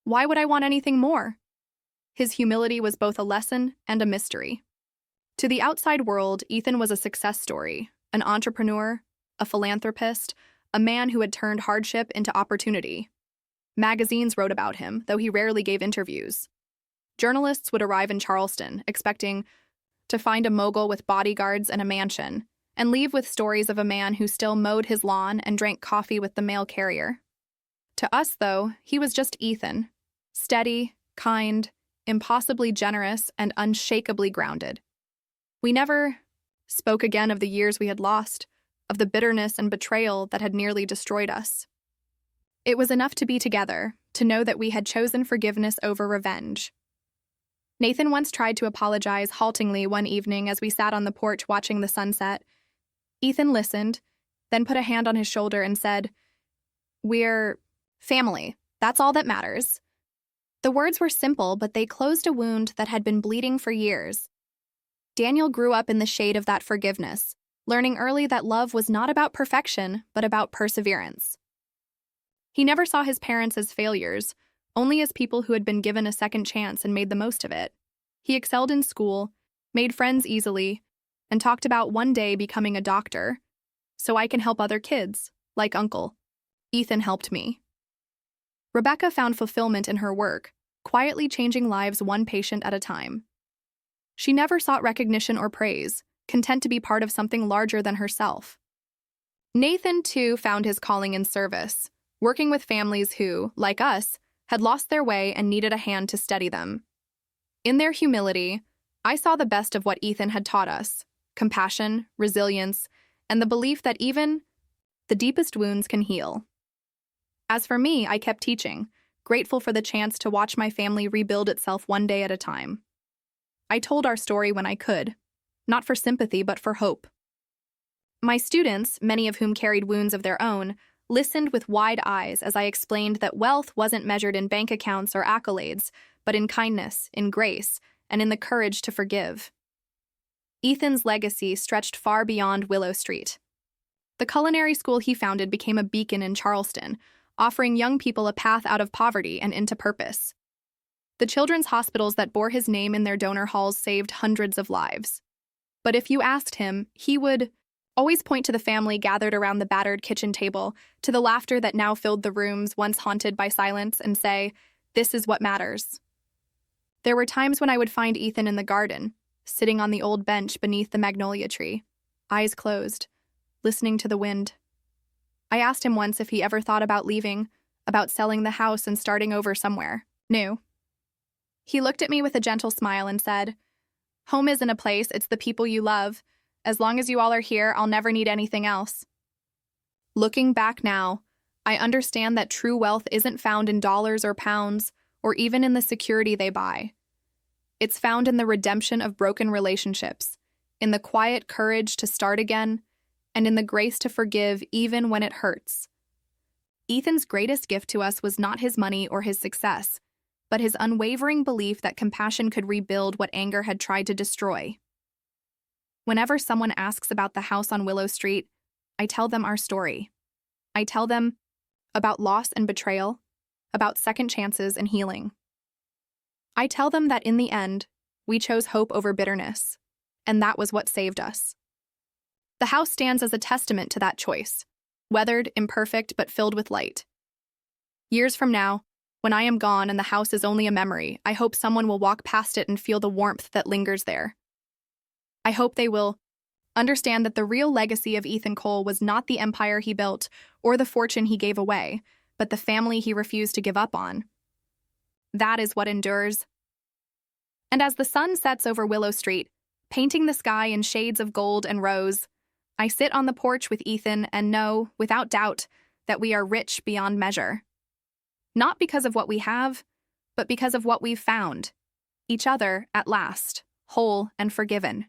"Why would I want anything more?" His humility was both a lesson and a mystery. To the outside world, Ethan was a success story, an entrepreneur, a philanthropist, a man who had turned hardship into opportunity. Magazines wrote about him, though he rarely gave interviews. Journalists would arrive in Charleston, expecting to find a mogul with bodyguards and a mansion, and leave with stories of a man who still mowed his lawn and drank coffee with the mail carrier. To us, though, he was just Ethan, steady, kind, impossibly generous, and unshakably grounded. We never spoke again of the years we had lost, of the bitterness and betrayal that had nearly destroyed us. It was enough to be together, to know that we had chosen forgiveness over revenge. Nathan once tried to apologize haltingly one evening as we sat on the porch watching the sunset. Ethan listened, then put a hand on his shoulder and said, "We're family. That's all that matters." The words were simple, but they closed a wound that had been bleeding for years. Daniel grew up in the shade of that forgiveness, learning early that love was not about perfection, but about perseverance. He never saw his parents as failures, only as people who had been given a second chance and made the most of it. He excelled in school, made friends easily, and talked about one day becoming a doctor, so I can help other kids, like Uncle. Ethan helped me. Rebecca found fulfillment in her work, quietly changing lives one patient at a time. She never sought recognition or praise, content to be part of something larger than herself. Nathan, too, found his calling in service, working with families who, like us, had lost their way and needed a hand to steady them. In their humility, I saw the best of what Ethan had taught us: compassion, resilience, and the belief that even the deepest wounds can heal. As for me, I kept teaching, grateful for the chance to watch my family rebuild itself one day at a time. I told our story when I could, not for sympathy but for hope. My students, many of whom carried wounds of their own, listened with wide eyes as I explained that wealth wasn't measured in bank accounts or accolades, but in kindness, in grace, and in the courage to forgive. Ethan's legacy stretched far beyond Willow Street. The culinary school he founded became a beacon in Charleston, offering young people a path out of poverty and into purpose. The children's hospitals that bore his name in their donor halls saved hundreds of lives. But if you asked him, he would always point to the family gathered around the battered kitchen table, to the laughter that now filled the rooms once haunted by silence, and say, "This is what matters." There were times when I would find Ethan in the garden, sitting on the old bench beneath the magnolia tree, eyes closed, listening to the wind. I asked him once if he ever thought about leaving, about selling the house and starting over somewhere new. He looked at me with a gentle smile and said, "Home isn't a place, it's the people you love. As long as you all are here, I'll never need anything else." Looking back now, I understand that true wealth isn't found in dollars or pounds, or even in the security they buy. It's found in the redemption of broken relationships, in the quiet courage to start again, and in the grace to forgive even when it hurts. Ethan's greatest gift to us was not his money or his success, but his unwavering belief that compassion could rebuild what anger had tried to destroy. Whenever someone asks about the house on Willow Street, I tell them our story. I tell them about loss and betrayal, about second chances and healing. I tell them that in the end, we chose hope over bitterness, and that was what saved us. The house stands as a testament to that choice, weathered, imperfect, but filled with light. Years from now, when I am gone and the house is only a memory, I hope someone will walk past it and feel the warmth that lingers there. I hope they will understand that the real legacy of Ethan Cole was not the empire he built or the fortune he gave away, but the family he refused to give up on. That is what endures. And as the sun sets over Willow Street, painting the sky in shades of gold and rose, I sit on the porch with Ethan and know, without doubt, that we are rich beyond measure. Not because of what we have, but because of what we've found. Each other, at last, whole and forgiven.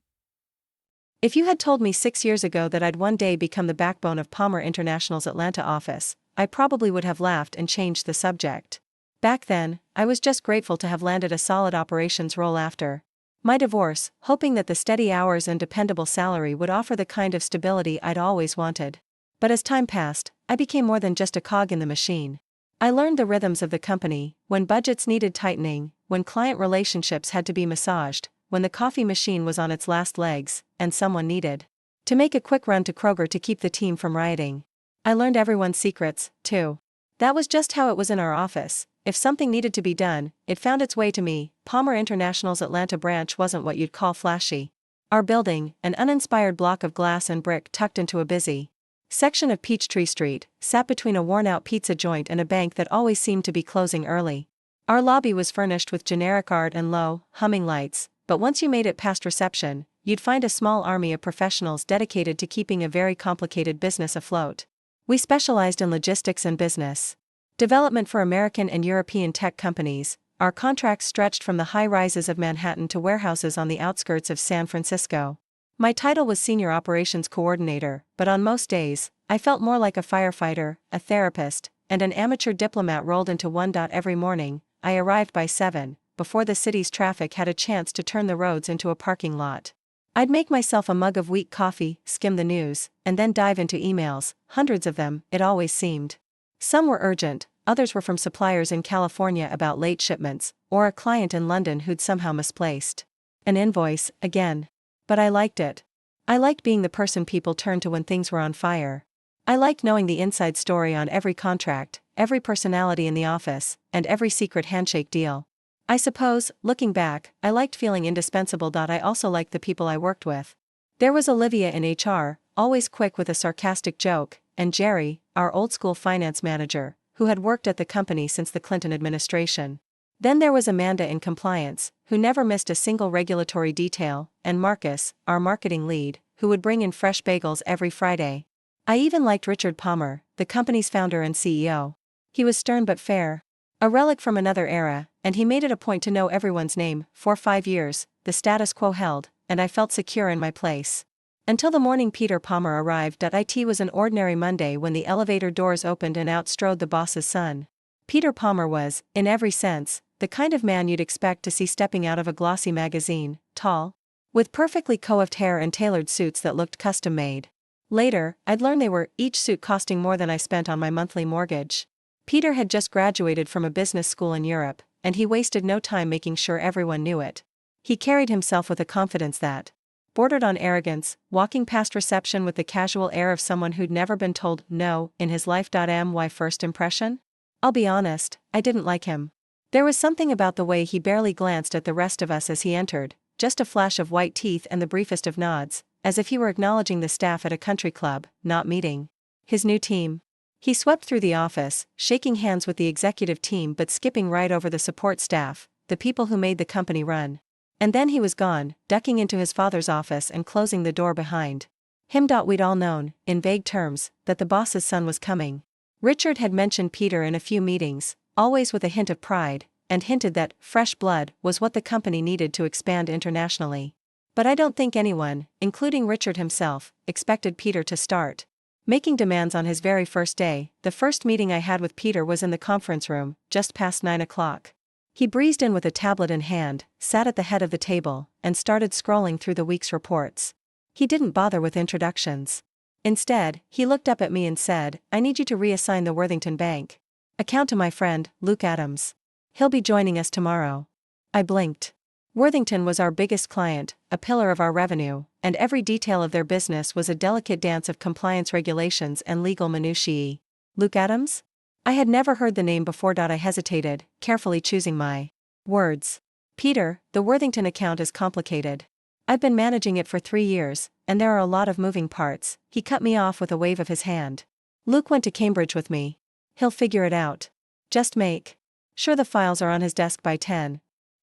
If you had told me 6 years ago that I'd one day become the backbone of Palmer International's Atlanta office, I probably would have laughed and changed the subject. Back then, I was just grateful to have landed a solid operations role after my divorce, hoping that the steady hours and dependable salary would offer the kind of stability I'd always wanted. But as time passed, I became more than just a cog in the machine. I learned the rhythms of the company, when budgets needed tightening, when client relationships had to be massaged, when the coffee machine was on its last legs, and someone needed to make a quick run to Kroger to keep the team from rioting. I learned everyone's secrets, too. That was just how it was in our office. If something needed to be done, it found its way to me. Palmer International's Atlanta branch wasn't what you'd call flashy. Our building, an uninspired block of glass and brick tucked into a busy section of Peachtree Street, sat between a worn-out pizza joint and a bank that always seemed to be closing early. Our lobby was furnished with generic art and low, humming lights, but once you made it past reception, you'd find a small army of professionals dedicated to keeping a very complicated business afloat. We specialized in logistics and business development for American and European tech companies. Our contracts stretched from the high rises of Manhattan to warehouses on the outskirts of San Francisco. My title was Senior Operations Coordinator, but on most days, I felt more like a firefighter, a therapist, and an amateur diplomat rolled into one. Every morning, I arrived by 7, before the city's traffic had a chance to turn the roads into a parking lot. I'd make myself a mug of weak coffee, skim the news, and then dive into emails, hundreds of them, it always seemed. Some were urgent, others were from suppliers in California about late shipments, or a client in London who'd somehow misplaced an invoice, again. But I liked it. I liked being the person people turned to when things were on fire. I liked knowing the inside story on every contract, every personality in the office, and every secret handshake deal. I suppose, looking back, I liked feeling indispensable. I also liked the people I worked with. There was Olivia in HR, always quick with a sarcastic joke, and Jerry, our old-school finance manager, who had worked at the company since the Clinton administration. Then there was Amanda in compliance, who never missed a single regulatory detail, and Marcus, our marketing lead, who would bring in fresh bagels every Friday. I even liked Richard Palmer, the company's founder and CEO. He was stern but fair. A relic from another era, and he made it a point to know everyone's name. For 5 years, the status quo held, and I felt secure in my place. Until the morning Peter Palmer arrived. It was an ordinary Monday when the elevator doors opened and out strode the boss's son. Peter Palmer was, in every sense, the kind of man you'd expect to see stepping out of a glossy magazine, tall, with perfectly coiffed hair and tailored suits that looked custom-made. Later, I'd learn they were, each suit costing more than I spent on my monthly mortgage. Peter had just graduated from a business school in Europe, and he wasted no time making sure everyone knew it. He carried himself with a confidence that bordered on arrogance, walking past reception with the casual air of someone who'd never been told no in his life. My first impression? I'll be honest, I didn't like him. There was something about the way he barely glanced at the rest of us as he entered, just a flash of white teeth and the briefest of nods, as if he were acknowledging the staff at a country club, not meeting his new team. He swept through the office, shaking hands with the executive team but skipping right over the support staff, the people who made the company run. And then he was gone, ducking into his father's office and closing the door behind him. We'd all known, in vague terms, that the boss's son was coming. Richard had mentioned Peter in a few meetings, always with a hint of pride, and hinted that fresh blood was what the company needed to expand internationally. But I don't think anyone, including Richard himself, expected Peter to start making demands on his very first day. The first meeting I had with Peter was in the conference room, just past 9 o'clock. He breezed in with a tablet in hand, sat at the head of the table, and started scrolling through the week's reports. He didn't bother with introductions. Instead, he looked up at me and said, "I need you to reassign the Worthington Bank account to my friend, Luke Adams. He'll be joining us tomorrow." I blinked. Worthington was our biggest client, a pillar of our revenue, and every detail of their business was a delicate dance of compliance regulations and legal minutiae. Luke Adams? I had never heard the name before. I hesitated, carefully choosing my words. "Peter, the Worthington account is complicated. I've been managing it for 3 years, and there are a lot of moving parts." He cut me off with a wave of his hand. "Luke went to Cambridge with me. He'll figure it out. Just make sure the files are on his desk by 10.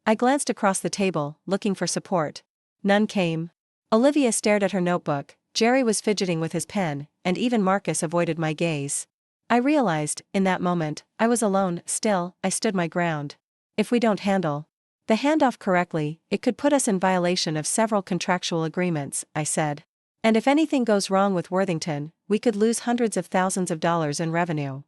I glanced across the table, looking for support. None came. Olivia stared at her notebook, Jerry was fidgeting with his pen, and even Marcus avoided my gaze. I realized, in that moment, I was alone. Still, I stood my ground. If we don't handle the handoff correctly, it could put us in violation of several contractual agreements, I said. And if anything goes wrong with Worthington, we could lose hundreds of thousands of dollars in revenue.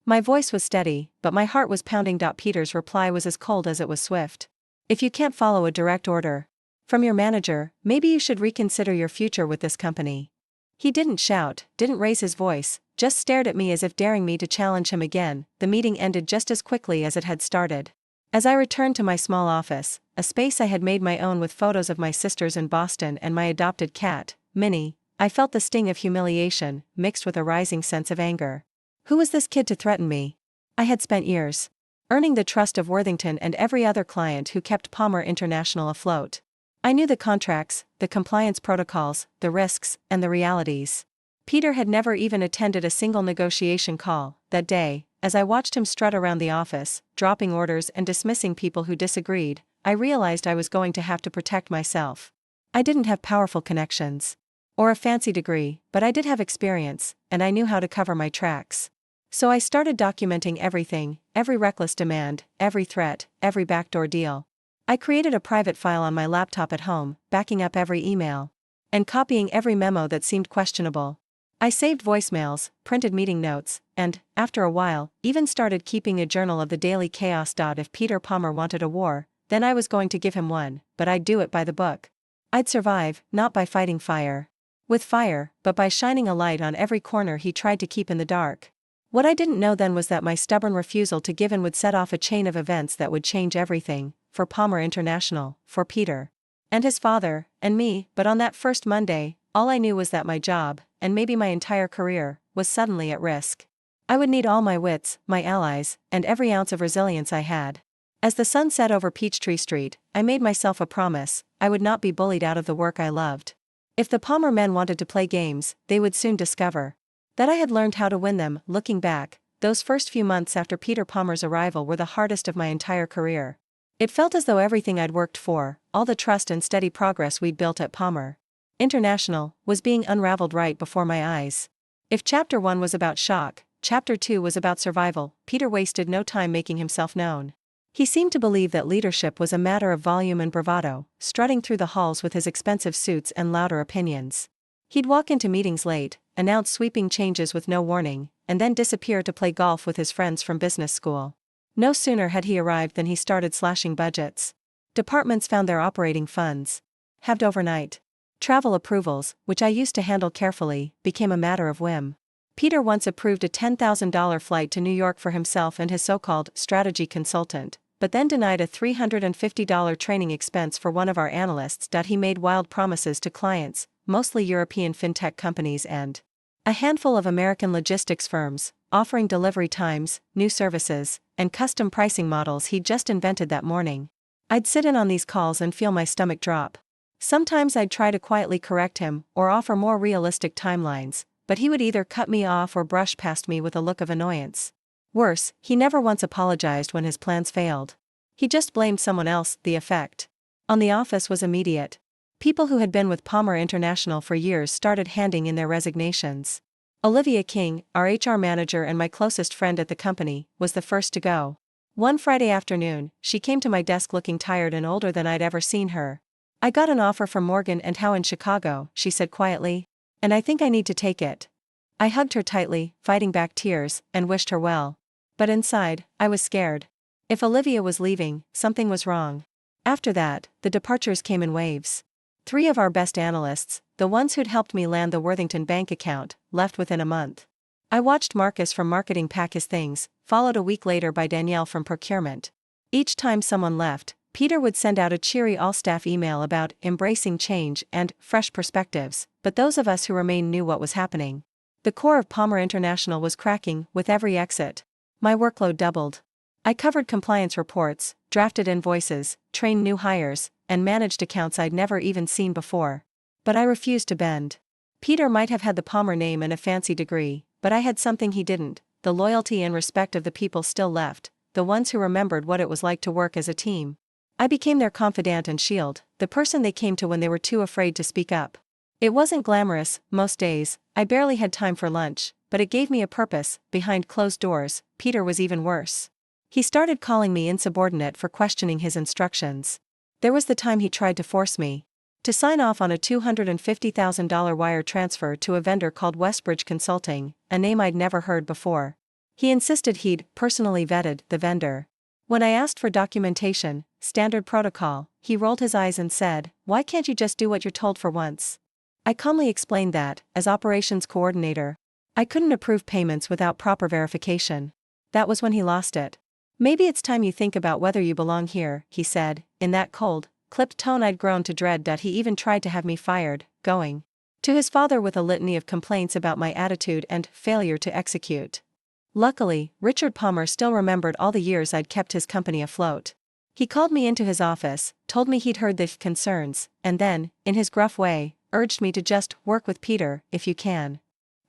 My voice was steady, but my heart was pounding. Peter's reply was as cold as it was swift. If you can't follow a direct order from your manager, maybe you should reconsider your future with this company. He didn't shout, didn't raise his voice, just stared at me as if daring me to challenge him again. The meeting ended just as quickly as it had started. As I returned to my small office, a space I had made my own with photos of my sisters in Boston and my adopted cat, Minnie, I felt the sting of humiliation, mixed with a rising sense of anger. Who was this kid to threaten me? I had spent years earning the trust of Worthington and every other client who kept Palmer International afloat. I knew the contracts, the compliance protocols, the risks, and the realities. Peter had never even attended a single negotiation call. That day, as I watched him strut around the office, dropping orders and dismissing people who disagreed, I realized I was going to have to protect myself. I didn't have powerful connections or a fancy degree, but I did have experience, and I knew how to cover my tracks. So I started documenting everything, every reckless demand, every threat, every backdoor deal. I created a private file on my laptop at home, backing up every email and copying every memo that seemed questionable. I saved voicemails, printed meeting notes, and, after a while, even started keeping a journal of the daily chaos. If Peter Palmer wanted a war, then I was going to give him one, but I'd do it by the book. I'd survive, not by fighting fire with fire, but by shining a light on every corner he tried to keep in the dark. What I didn't know then was that my stubborn refusal to give in would set off a chain of events that would change everything, for Palmer International, for Peter and his father, and me. But on that first Monday, all I knew was that my job, and maybe my entire career, was suddenly at risk. I would need all my wits, my allies, and every ounce of resilience I had. As the sun set over Peachtree Street, I made myself a promise: I would not be bullied out of the work I loved. If the Palmer men wanted to play games, they would soon discover that I had learned how to win them. Looking back, those first few months after Peter Palmer's arrival were the hardest of my entire career. It felt as though everything I'd worked for, all the trust and steady progress we'd built at Palmer International, was being unraveled right before my eyes. If Chapter 1 was about shock, Chapter 2 was about survival. Peter wasted no time making himself known. He seemed to believe that leadership was a matter of volume and bravado, strutting through the halls with his expensive suits and louder opinions. He'd walk into meetings late, announce sweeping changes with no warning, and then disappear to play golf with his friends from business school. No sooner had he arrived than he started slashing budgets. Departments found their operating funds halved overnight. Travel approvals, which I used to handle carefully, became a matter of whim. Peter once approved a $10,000 flight to New York for himself and his so-called strategy consultant, but then denied a $350 training expense for one of our analysts. He made wild promises to clients, mostly European fintech companies and a handful of American logistics firms, offering delivery times, new services, and custom pricing models he'd just invented that morning. I'd sit in on these calls and feel my stomach drop. Sometimes I'd try to quietly correct him or offer more realistic timelines, but he would either cut me off or brush past me with a look of annoyance. Worse, he never once apologized when his plans failed. He just blamed someone else. The effect on the office was immediate. People who had been with Palmer International for years started handing in their resignations. Olivia King, our HR manager and my closest friend at the company, was the first to go. One Friday afternoon, she came to my desk looking tired and older than I'd ever seen her. "I got an offer from Morgan & Howe in Chicago," she said quietly, "and I think I need to take it." I hugged her tightly, fighting back tears, and wished her well. But inside, I was scared. If Olivia was leaving, something was wrong. After that, the departures came in waves. 3 of our best analysts, the ones who'd helped me land the Worthington bank account, left within a month. I watched Marcus from marketing pack his things, followed a week later by Danielle from procurement. Each time someone left, Peter would send out a cheery all-staff email about embracing change and fresh perspectives, but those of us who remained knew what was happening. The core of Palmer International was cracking with every exit. My workload doubled. I covered compliance reports, drafted invoices, trained new hires, and managed accounts I'd never even seen before. But I refused to bend. Peter might have had the Palmer name and a fancy degree, but I had something he didn't: the loyalty and respect of the people still left, the ones who remembered what it was like to work as a team. I became their confidant and shield, the person they came to when they were too afraid to speak up. It wasn't glamorous. Most days, I barely had time for lunch, but it gave me a purpose. Behind closed doors, Peter was even worse. He started calling me insubordinate for questioning his instructions. There was the time he tried to force me to sign off on a $250,000 wire transfer to a vendor called Westbridge Consulting, a name I'd never heard before. He insisted he'd personally vetted the vendor. When I asked for documentation, standard protocol, he rolled his eyes and said, "Why can't you just do what you're told for once?" I calmly explained that, as operations coordinator, I couldn't approve payments without proper verification. That was when he lost it. "Maybe it's time you think about whether you belong here," he said, in that cold, clipped tone I'd grown to dread. He even tried to have me fired, going to his father with a litany of complaints about my attitude and failure to execute. Luckily, Richard Palmer still remembered all the years I'd kept his company afloat. He called me into his office, told me he'd heard the concerns, and then, in his gruff way, urged me to just work with Peter, if you can.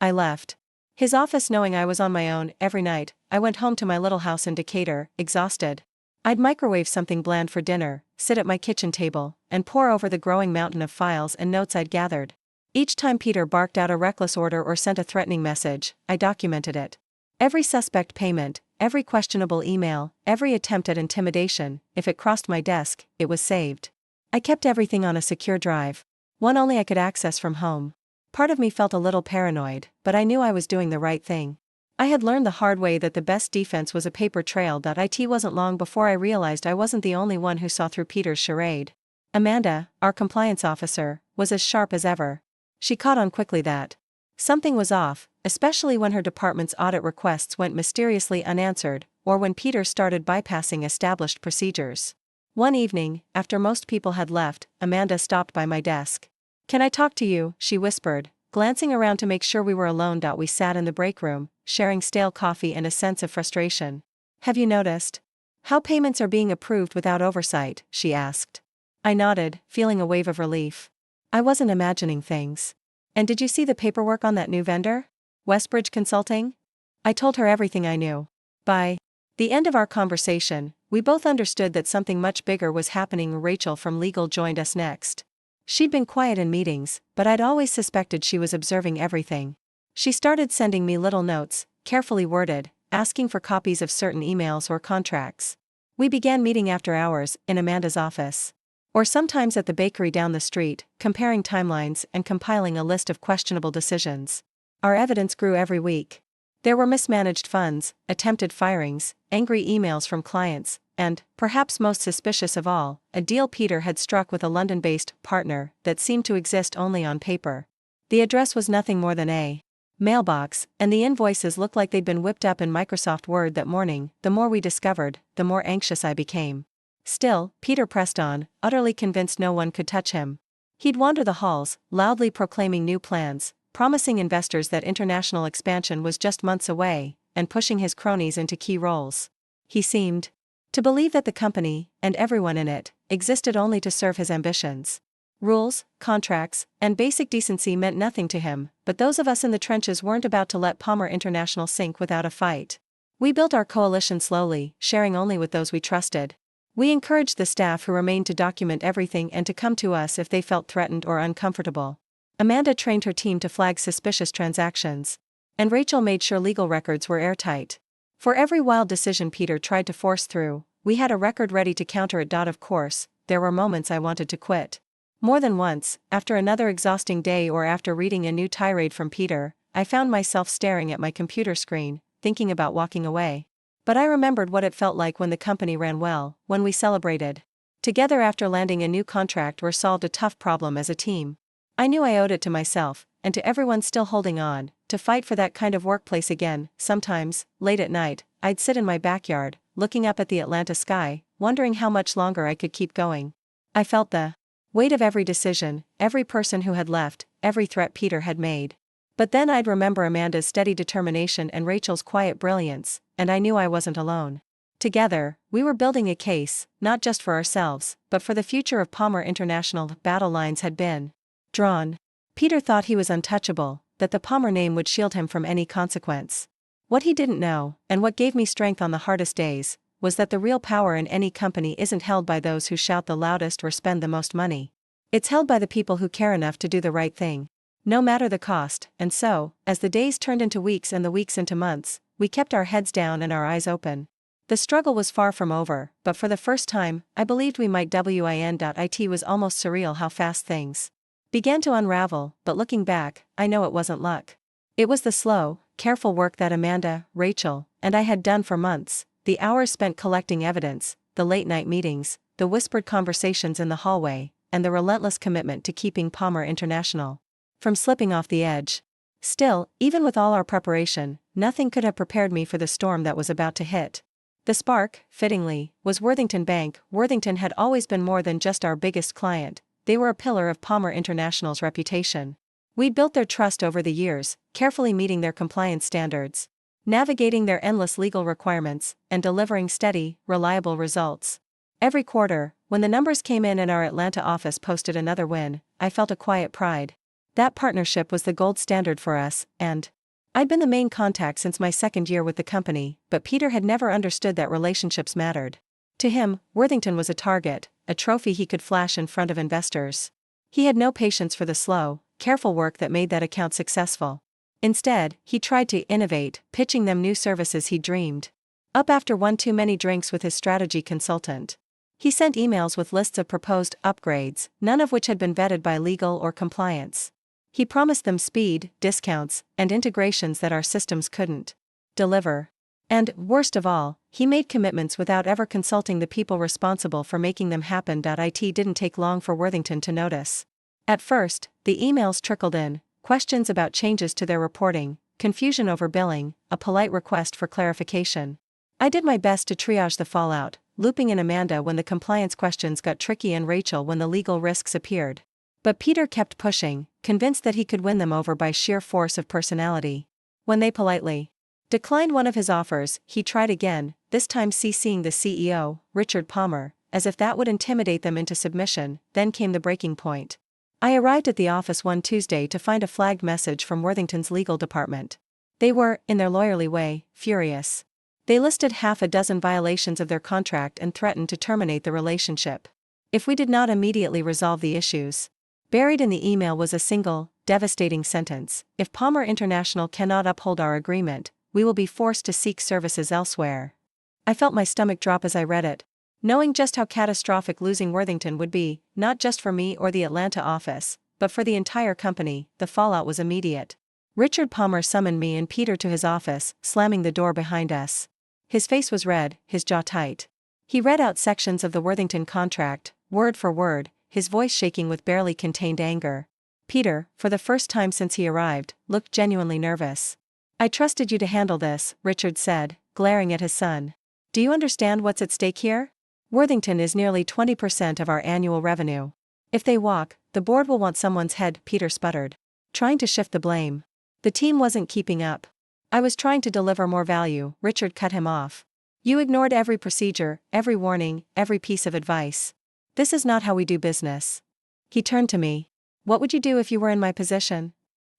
I left his office knowing I was on my own. Every night, I went home to my little house in Decatur, exhausted. I'd microwave something bland for dinner, sit at my kitchen table, and pore over the growing mountain of files and notes I'd gathered. Each time Peter barked out a reckless order or sent a threatening message, I documented it. Every suspect payment, every questionable email, every attempt at intimidation, if it crossed my desk, it was saved. I kept everything on a secure drive, one only I could access from home. Part of me felt a little paranoid, but I knew I was doing the right thing. I had learned the hard way that the best defense was a paper trail. It wasn't long before I realized I wasn't the only one who saw through Peter's charade. Amanda, our compliance officer, was as sharp as ever. She caught on quickly that something was off, especially when her department's audit requests went mysteriously unanswered, or when Peter started bypassing established procedures. One evening, after most people had left, Amanda stopped by my desk. "Can I talk to you?" she whispered, glancing around to make sure we were alone. We sat in the break room, sharing stale coffee and a sense of frustration. "Have you noticed how payments are being approved without oversight?" she asked. I nodded, feeling a wave of relief. I wasn't imagining things. "And did you see the paperwork on that new vendor? Westbridge Consulting?" I told her everything I knew. By the end of our conversation, we both understood that something much bigger was happening. Rachel from legal joined us next. She'd been quiet in meetings, but I'd always suspected she was observing everything. She started sending me little notes, carefully worded, asking for copies of certain emails or contracts. We began meeting after hours, in Amanda's office. Or sometimes at the bakery down the street, comparing timelines and compiling a list of questionable decisions. Our evidence grew every week. There were mismanaged funds, attempted firings, angry emails from clients, and, perhaps most suspicious of all, a deal Peter had struck with a London-based partner that seemed to exist only on paper. The address was nothing more than a mailbox, and the invoices looked like they'd been whipped up in Microsoft Word that morning. The more we discovered, the more anxious I became. Still, Peter pressed on, utterly convinced no one could touch him. He'd wander the halls, loudly proclaiming new plans, promising investors that international expansion was just months away, and pushing his cronies into key roles. He seemed to believe that the company, and everyone in it, existed only to serve his ambitions. Rules, contracts, and basic decency meant nothing to him, but those of us in the trenches weren't about to let Palmer International sink without a fight. We built our coalition slowly, sharing only with those we trusted. We encouraged the staff who remained to document everything and to come to us if they felt threatened or uncomfortable. Amanda trained her team to flag suspicious transactions. And Rachel made sure legal records were airtight. For every wild decision Peter tried to force through, we had a record ready to counter it. Of course, there were moments I wanted to quit. More than once, after another exhausting day or after reading a new tirade from Peter, I found myself staring at my computer screen, thinking about walking away. But I remembered what it felt like when the company ran well, when we celebrated together after landing a new contract or solved a tough problem as a team. I knew I owed it to myself, and to everyone still holding on, to fight for that kind of workplace again. Sometimes, late at night, I'd sit in my backyard, looking up at the Atlanta sky, wondering how much longer I could keep going. I felt the weight of every decision, every person who had left, every threat Peter had made. But then I'd remember Amanda's steady determination and Rachel's quiet brilliance, and I knew I wasn't alone. Together, we were building a case, not just for ourselves, but for the future of Palmer International. Battle lines had been drawn. Peter thought he was untouchable, that the Palmer name would shield him from any consequence. What he didn't know, and what gave me strength on the hardest days, was that the real power in any company isn't held by those who shout the loudest or spend the most money. It's held by the people who care enough to do the right thing, no matter the cost. And so, as the days turned into weeks and the weeks into months, we kept our heads down and our eyes open. The struggle was far from over, but for the first time, I believed we might win. It was almost surreal how fast things began to unravel, but looking back, I know it wasn't luck. It was the slow, careful work that Amanda, Rachel, and I had done for months, the hours spent collecting evidence, the late-night meetings, the whispered conversations in the hallway, and the relentless commitment to keeping Palmer International from slipping off the edge. Still, even with all our preparation, nothing could have prepared me for the storm that was about to hit. The spark, fittingly, was Worthington Bank. Worthington had always been more than just our biggest client, they were a pillar of Palmer International's reputation. We'd built their trust over the years, carefully meeting their compliance standards, navigating their endless legal requirements, and delivering steady, reliable results. Every quarter, when the numbers came in and our Atlanta office posted another win, I felt a quiet pride. That partnership was the gold standard for us, and I'd been the main contact since my second year with the company, but Peter had never understood that relationships mattered. To him, Worthington was a target, a trophy he could flash in front of investors. He had no patience for the slow, careful work that made that account successful. Instead, he tried to innovate, pitching them new services he dreamed up after one too many drinks with his strategy consultant. He sent emails with lists of proposed upgrades, none of which had been vetted by legal or compliance. He promised them speed, discounts, and integrations that our systems couldn't deliver. And, worst of all, he made commitments without ever consulting the people responsible for making them happen. It didn't take long for Worthington to notice. At first, the emails trickled in, questions about changes to their reporting, confusion over billing, a polite request for clarification. I did my best to triage the fallout, looping in Amanda when the compliance questions got tricky and Rachel when the legal risks appeared. But Peter kept pushing, convinced that he could win them over by sheer force of personality. When they politely declined one of his offers, he tried again, this time CCing the CEO, Richard Palmer, as if that would intimidate them into submission. Then came the breaking point. I arrived at the office one Tuesday to find a flagged message from Worthington's legal department. They were, in their lawyerly way, furious. They listed half a dozen violations of their contract and threatened to terminate the relationship if we did not immediately resolve the issues. Buried in the email was a single, devastating sentence: if Palmer International cannot uphold our agreement, we will be forced to seek services elsewhere. I felt my stomach drop as I read it, knowing just how catastrophic losing Worthington would be, not just for me or the Atlanta office, but for the entire company. The fallout was immediate. Richard Palmer summoned me and Peter to his office, slamming the door behind us. His face was red, his jaw tight. He read out sections of the Worthington contract, word for word, his voice shaking with barely contained anger. Peter, for the first time since he arrived, looked genuinely nervous. I trusted you to handle this, Richard said, glaring at his son. Do you understand what's at stake here? Worthington is nearly 20% of our annual revenue. If they walk, the board will want someone's head, Peter sputtered, trying to shift the blame. The team wasn't keeping up. I was trying to deliver more value, Richard cut him off. You ignored every procedure, every warning, every piece of advice. This is not how we do business. He turned to me. What would you do if you were in my position?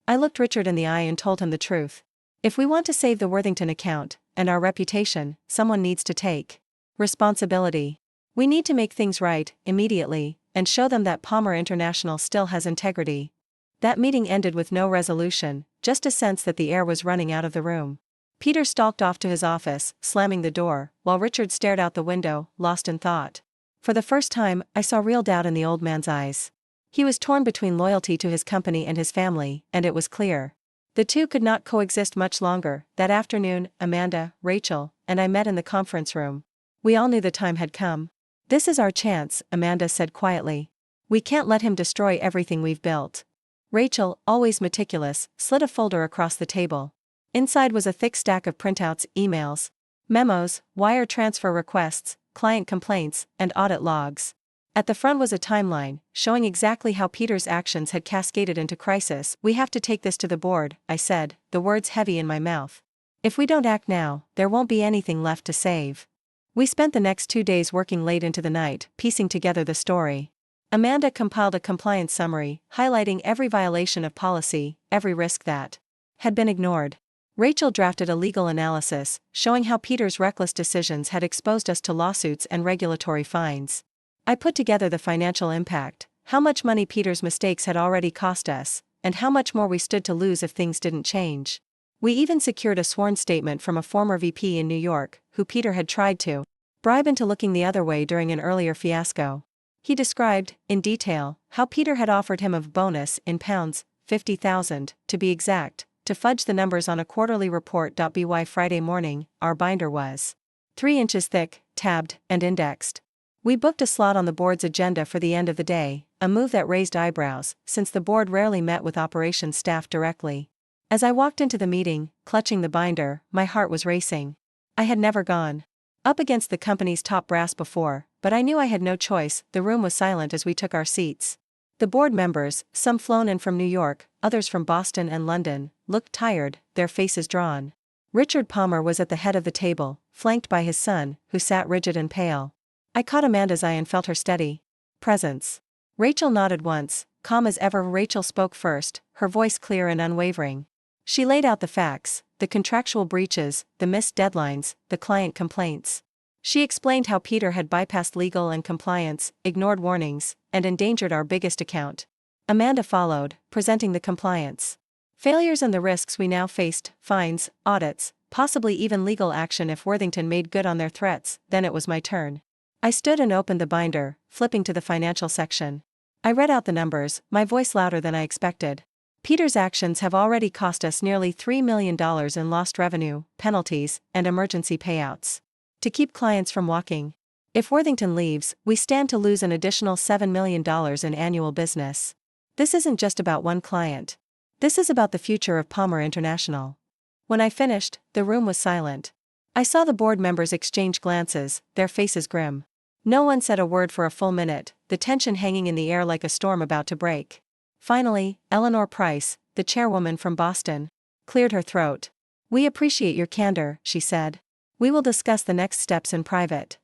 I looked Richard in the eye and told him the truth. If we want to save the Worthington account, and our reputation, someone needs to take responsibility. We need to make things right, immediately, and show them that Palmer International still has integrity. That meeting ended with no resolution, just a sense that the air was running out of the room. Peter stalked off to his office, slamming the door, while Richard stared out the window, lost in thought. For the first time, I saw real doubt in the old man's eyes. He was torn between loyalty to his company and his family, and it was clear the two could not coexist much longer. That afternoon, Amanda, Rachel, and I met in the conference room. We all knew the time had come. This is our chance, Amanda said quietly. We can't let him destroy everything we've built. Rachel, always meticulous, slid a folder across the table. Inside was a thick stack of printouts, emails, memos, wire transfer requests, client complaints, and audit logs. At the front was a timeline, showing exactly how Peter's actions had cascaded into crisis. We have to take this to the board, I said, the words heavy in my mouth. If we don't act now, there won't be anything left to save. We spent the next 2 days working late into the night, piecing together the story. Amanda compiled a compliance summary, highlighting every violation of policy, every risk that had been ignored. Rachel drafted a legal analysis, showing how Peter's reckless decisions had exposed us to lawsuits and regulatory fines. I put together the financial impact, how much money Peter's mistakes had already cost us, and how much more we stood to lose if things didn't change. We even secured a sworn statement from a former VP in New York, who Peter had tried to bribe into looking the other way during an earlier fiasco. He described, in detail, how Peter had offered him a bonus in pounds, 50,000, to be exact, to fudge the numbers on a quarterly report. By Friday morning, our binder was 3 inches thick, tabbed, and indexed. We booked a slot on the board's agenda for the end of the day, a move that raised eyebrows, since the board rarely met with operations staff directly. As I walked into the meeting, clutching the binder, my heart was racing. I had never gone up against the company's top brass before, but I knew I had no choice. The room was silent as we took our seats. The board members, some flown in from New York, others from Boston and London, looked tired, their faces drawn. Richard Palmer was at the head of the table, flanked by his son, who sat rigid and pale. I caught Amanda's eye and felt her steady presence. Rachel nodded once, calm as ever. Rachel spoke first, her voice clear and unwavering. She laid out the facts, the contractual breaches, the missed deadlines, the client complaints. She explained how Peter had bypassed legal and compliance, ignored warnings, and endangered our biggest account. Amanda followed, presenting the compliance failures and the risks we now faced: fines, audits, possibly even legal action if Worthington made good on their threats. Then it was my turn. I stood and opened the binder, flipping to the financial section. I read out the numbers, my voice louder than I expected. Peter's actions have already cost us nearly $3 million in lost revenue, penalties, and emergency payouts to keep clients from walking. If Worthington leaves, we stand to lose an additional $7 million in annual business. This isn't just about one client. This is about the future of Palmer International. When I finished, the room was silent. I saw the board members exchange glances, their faces grim. No one said a word for a full minute, the tension hanging in the air like a storm about to break. Finally, Eleanor Price, the chairwoman from Boston, cleared her throat. "We appreciate your candor," she said. "We will discuss the next steps in private."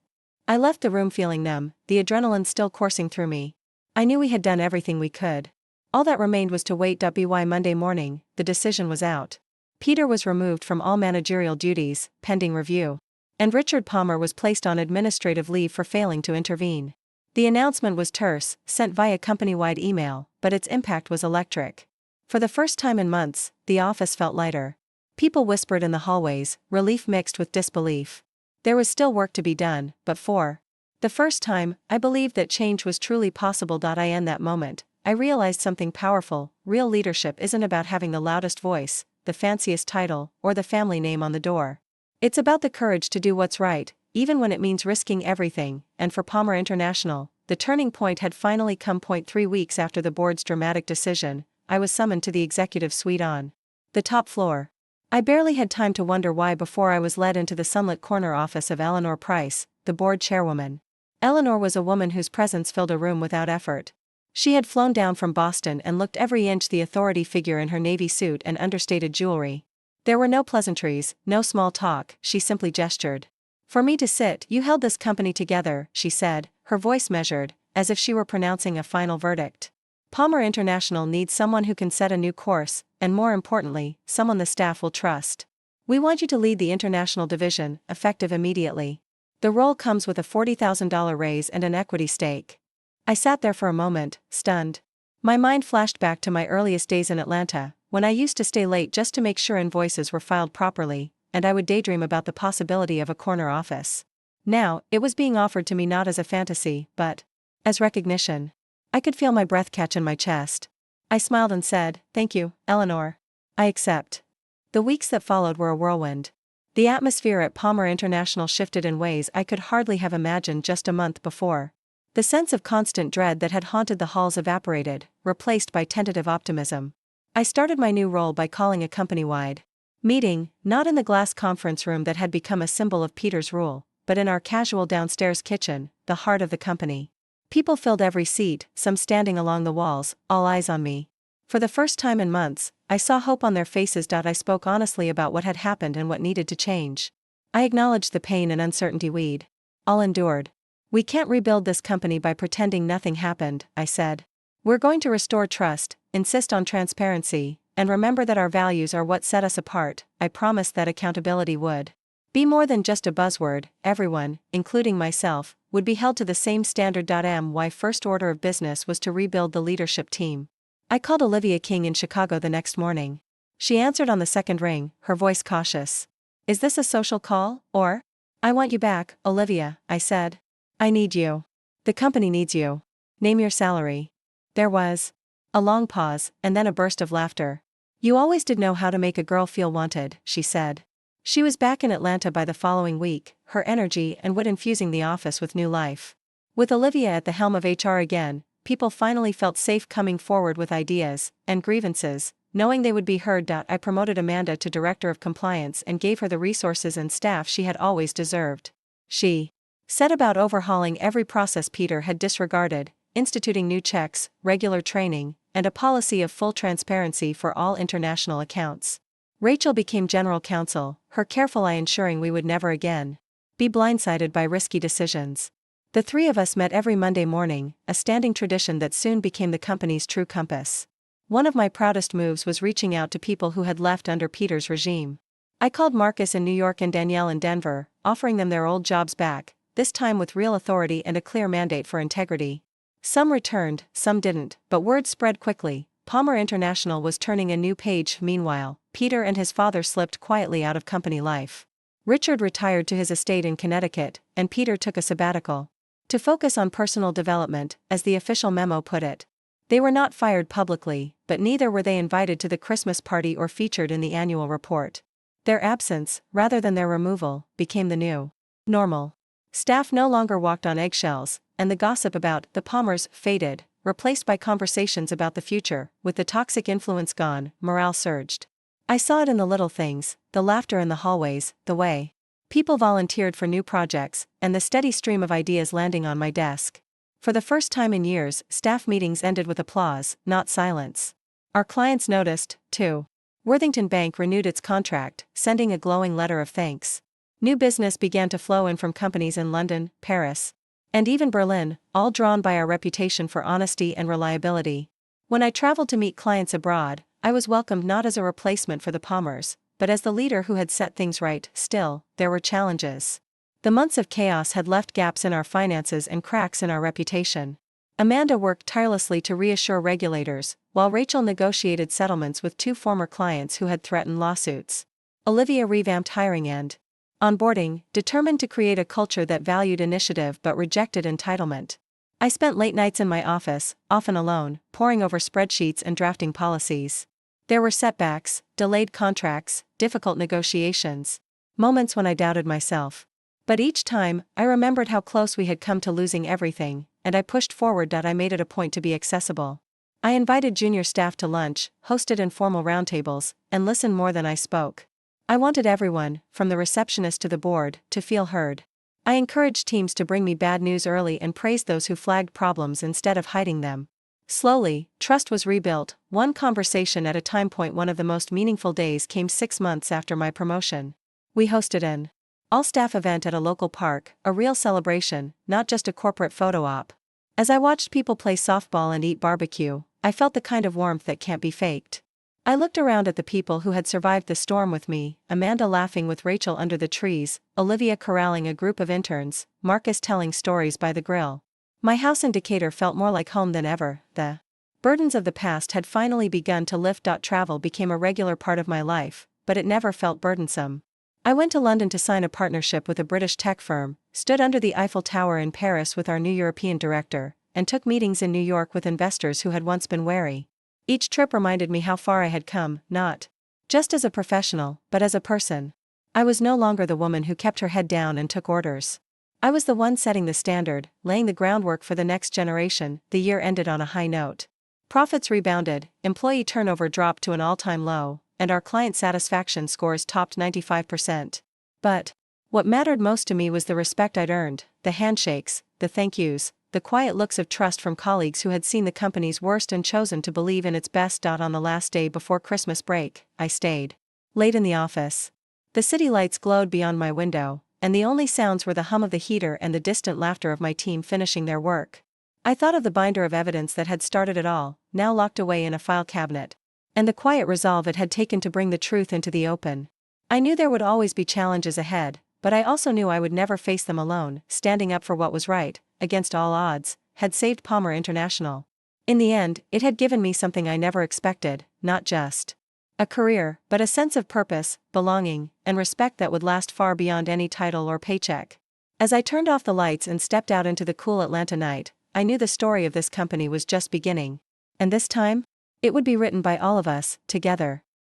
I left the room feeling numb, the adrenaline still coursing through me. I knew we had done everything we could. All that remained was to wait. By Monday morning, the decision was out. Peter was removed from all managerial duties, pending review. And Richard Palmer was placed on administrative leave for failing to intervene. The announcement was terse, sent via company-wide email, but its impact was electric. For the first time in months, the office felt lighter. People whispered in the hallways, relief mixed with disbelief. There was still work to be done, but for the first time, I believed that change was truly possible. In that moment, I realized something powerful: real leadership isn't about having the loudest voice, the fanciest title, or the family name on the door. It's about the courage to do what's right, even when it means risking everything. And for Palmer International, the turning point had finally come. 3 weeks after the board's dramatic decision, I was summoned to the executive suite on the top floor. I barely had time to wonder why before I was led into the sunlit corner office of Eleanor Price, the board chairwoman. Eleanor was a woman whose presence filled a room without effort. She had flown down from Boston and looked every inch the authority figure in her navy suit and understated jewelry. There were no pleasantries, no small talk, she simply gestured. "For me to sit." "You held this company together," she said, her voice measured, as if she were pronouncing a final verdict. "Palmer International needs someone who can set a new course, and more importantly, someone the staff will trust. We want you to lead the international division, effective immediately. The role comes with a $40,000 raise and an equity stake." I sat there for a moment, stunned. My mind flashed back to my earliest days in Atlanta, when I used to stay late just to make sure invoices were filed properly, and I would daydream about the possibility of a corner office. Now, it was being offered to me not as a fantasy, but as recognition. I could feel my breath catch in my chest. I smiled and said, "Thank you, Eleanor. I accept." The weeks that followed were a whirlwind. The atmosphere at Palmer International shifted in ways I could hardly have imagined just a month before. The sense of constant dread that had haunted the halls evaporated, replaced by tentative optimism. I started my new role by calling a company-wide meeting, not in the glass conference room that had become a symbol of Peter's rule, but in our casual downstairs kitchen, the heart of the company. People filled every seat, some standing along the walls, all eyes on me. For the first time in months, I saw hope on their faces. I spoke honestly about what had happened and what needed to change. I acknowledged the pain and uncertainty we'd all endured. "We can't rebuild this company by pretending nothing happened," I said. "We're going to restore trust, insist on transparency, and remember that our values are what set us apart." I promised that accountability would be more than just a buzzword. Everyone, including myself, would be held to the same standard. My first order of business was to rebuild the leadership team. I called Olivia King in Chicago the next morning. She answered on the second ring, her voice cautious. "Is this a social call, or?" "I want you back, Olivia," I said. "I need you. The company needs you. Name your salary." There was a long pause, and then a burst of laughter. You always did know how to make a girl feel wanted, she said. She was back in Atlanta by the following week, her energy and wit infusing the office with new life. With Olivia at the helm of HR again, people finally felt safe coming forward with ideas and grievances, knowing they would be heard. I promoted Amanda to Director of Compliance and gave her the resources and staff she had always deserved. She set about overhauling every process Peter had disregarded, instituting new checks, regular training, and a policy of full transparency for all international accounts. Rachel became general counsel, her careful eye ensuring we would never again be blindsided by risky decisions. The three of us met every Monday morning, a standing tradition that soon became the company's true compass. One of my proudest moves was reaching out to people who had left under Peter's regime. I called Marcus in New York and Danielle in Denver, offering them their old jobs back, this time with real authority and a clear mandate for integrity. Some returned, some didn't, but word spread quickly. Palmer International was turning a new page. Meanwhile, Peter and his father slipped quietly out of company life. Richard retired to his estate in Connecticut, and Peter took a sabbatical to focus on personal development, as the official memo put it. They were not fired publicly, but neither were they invited to the Christmas party or featured in the annual report. Their absence, rather than their removal, became the new normal. Staff no longer walked on eggshells, and the gossip about the Palmers faded, replaced by conversations about the future. With the toxic influence gone, morale surged. I saw it in the little things, the laughter in the hallways, the way people volunteered for new projects, and the steady stream of ideas landing on my desk. For the first time in years, staff meetings ended with applause, not silence. Our clients noticed, too. Worthington Bank renewed its contract, sending a glowing letter of thanks. New business began to flow in from companies in London, Paris, and even Berlin, all drawn by our reputation for honesty and reliability. When I traveled to meet clients abroad, I was welcomed not as a replacement for the Palmers, but as the leader who had set things right. Still, there were challenges. The months of chaos had left gaps in our finances and cracks in our reputation. Amanda worked tirelessly to reassure regulators, while Rachel negotiated settlements with two former clients who had threatened lawsuits. Olivia revamped hiring and onboarding, determined to create a culture that valued initiative but rejected entitlement. I spent late nights in my office, often alone, poring over spreadsheets and drafting policies. There were setbacks, delayed contracts, difficult negotiations, moments when I doubted myself. But each time, I remembered how close we had come to losing everything, and I pushed forward. I made it a point to be accessible. I invited junior staff to lunch, hosted informal roundtables, and listened more than I spoke. I wanted everyone, from the receptionist to the board, to feel heard. I encouraged teams to bring me bad news early and praised those who flagged problems instead of hiding them. Slowly, trust was rebuilt, one conversation at a time. One of the most meaningful days came 6 months after my promotion. We hosted an all-staff event at a local park, a real celebration, not just a corporate photo op. As I watched people play softball and eat barbecue, I felt the kind of warmth that can't be faked. I looked around at the people who had survived the storm with me, Amanda laughing with Rachel under the trees, Olivia corralling a group of interns, Marcus telling stories by the grill. My house in Decatur felt more like home than ever. The burdens of the past had finally begun to lift. Travel became a regular part of my life, but it never felt burdensome. I went to London to sign a partnership with a British tech firm, stood under the Eiffel Tower in Paris with our new European director, and took meetings in New York with investors who had once been wary. Each trip reminded me how far I had come, not just as a professional, but as a person. I was no longer the woman who kept her head down and took orders. I was the one setting the standard, laying the groundwork for the next generation. The year ended on a high note. Profits rebounded, employee turnover dropped to an all-time low, and our client satisfaction scores topped 95%. But what mattered most to me was the respect I'd earned, the handshakes, the thank yous, the quiet looks of trust from colleagues who had seen the company's worst and chosen to believe in its best. On the last day before Christmas break, I stayed late in the office. The city lights glowed beyond my window, and the only sounds were the hum of the heater and the distant laughter of my team finishing their work. I thought of the binder of evidence that had started it all, now locked away in a file cabinet, and the quiet resolve it had taken to bring the truth into the open. I knew there would always be challenges ahead, but I also knew I would never face them alone. Standing up for what was right, against all odds, had saved Palmer International. In the end, it had given me something I never expected, not just a career, but a sense of purpose, belonging, and respect that would last far beyond any title or paycheck. As I turned off the lights and stepped out into the cool Atlanta night, I knew the story of this company was just beginning. And this time, it would be written by all of us, together.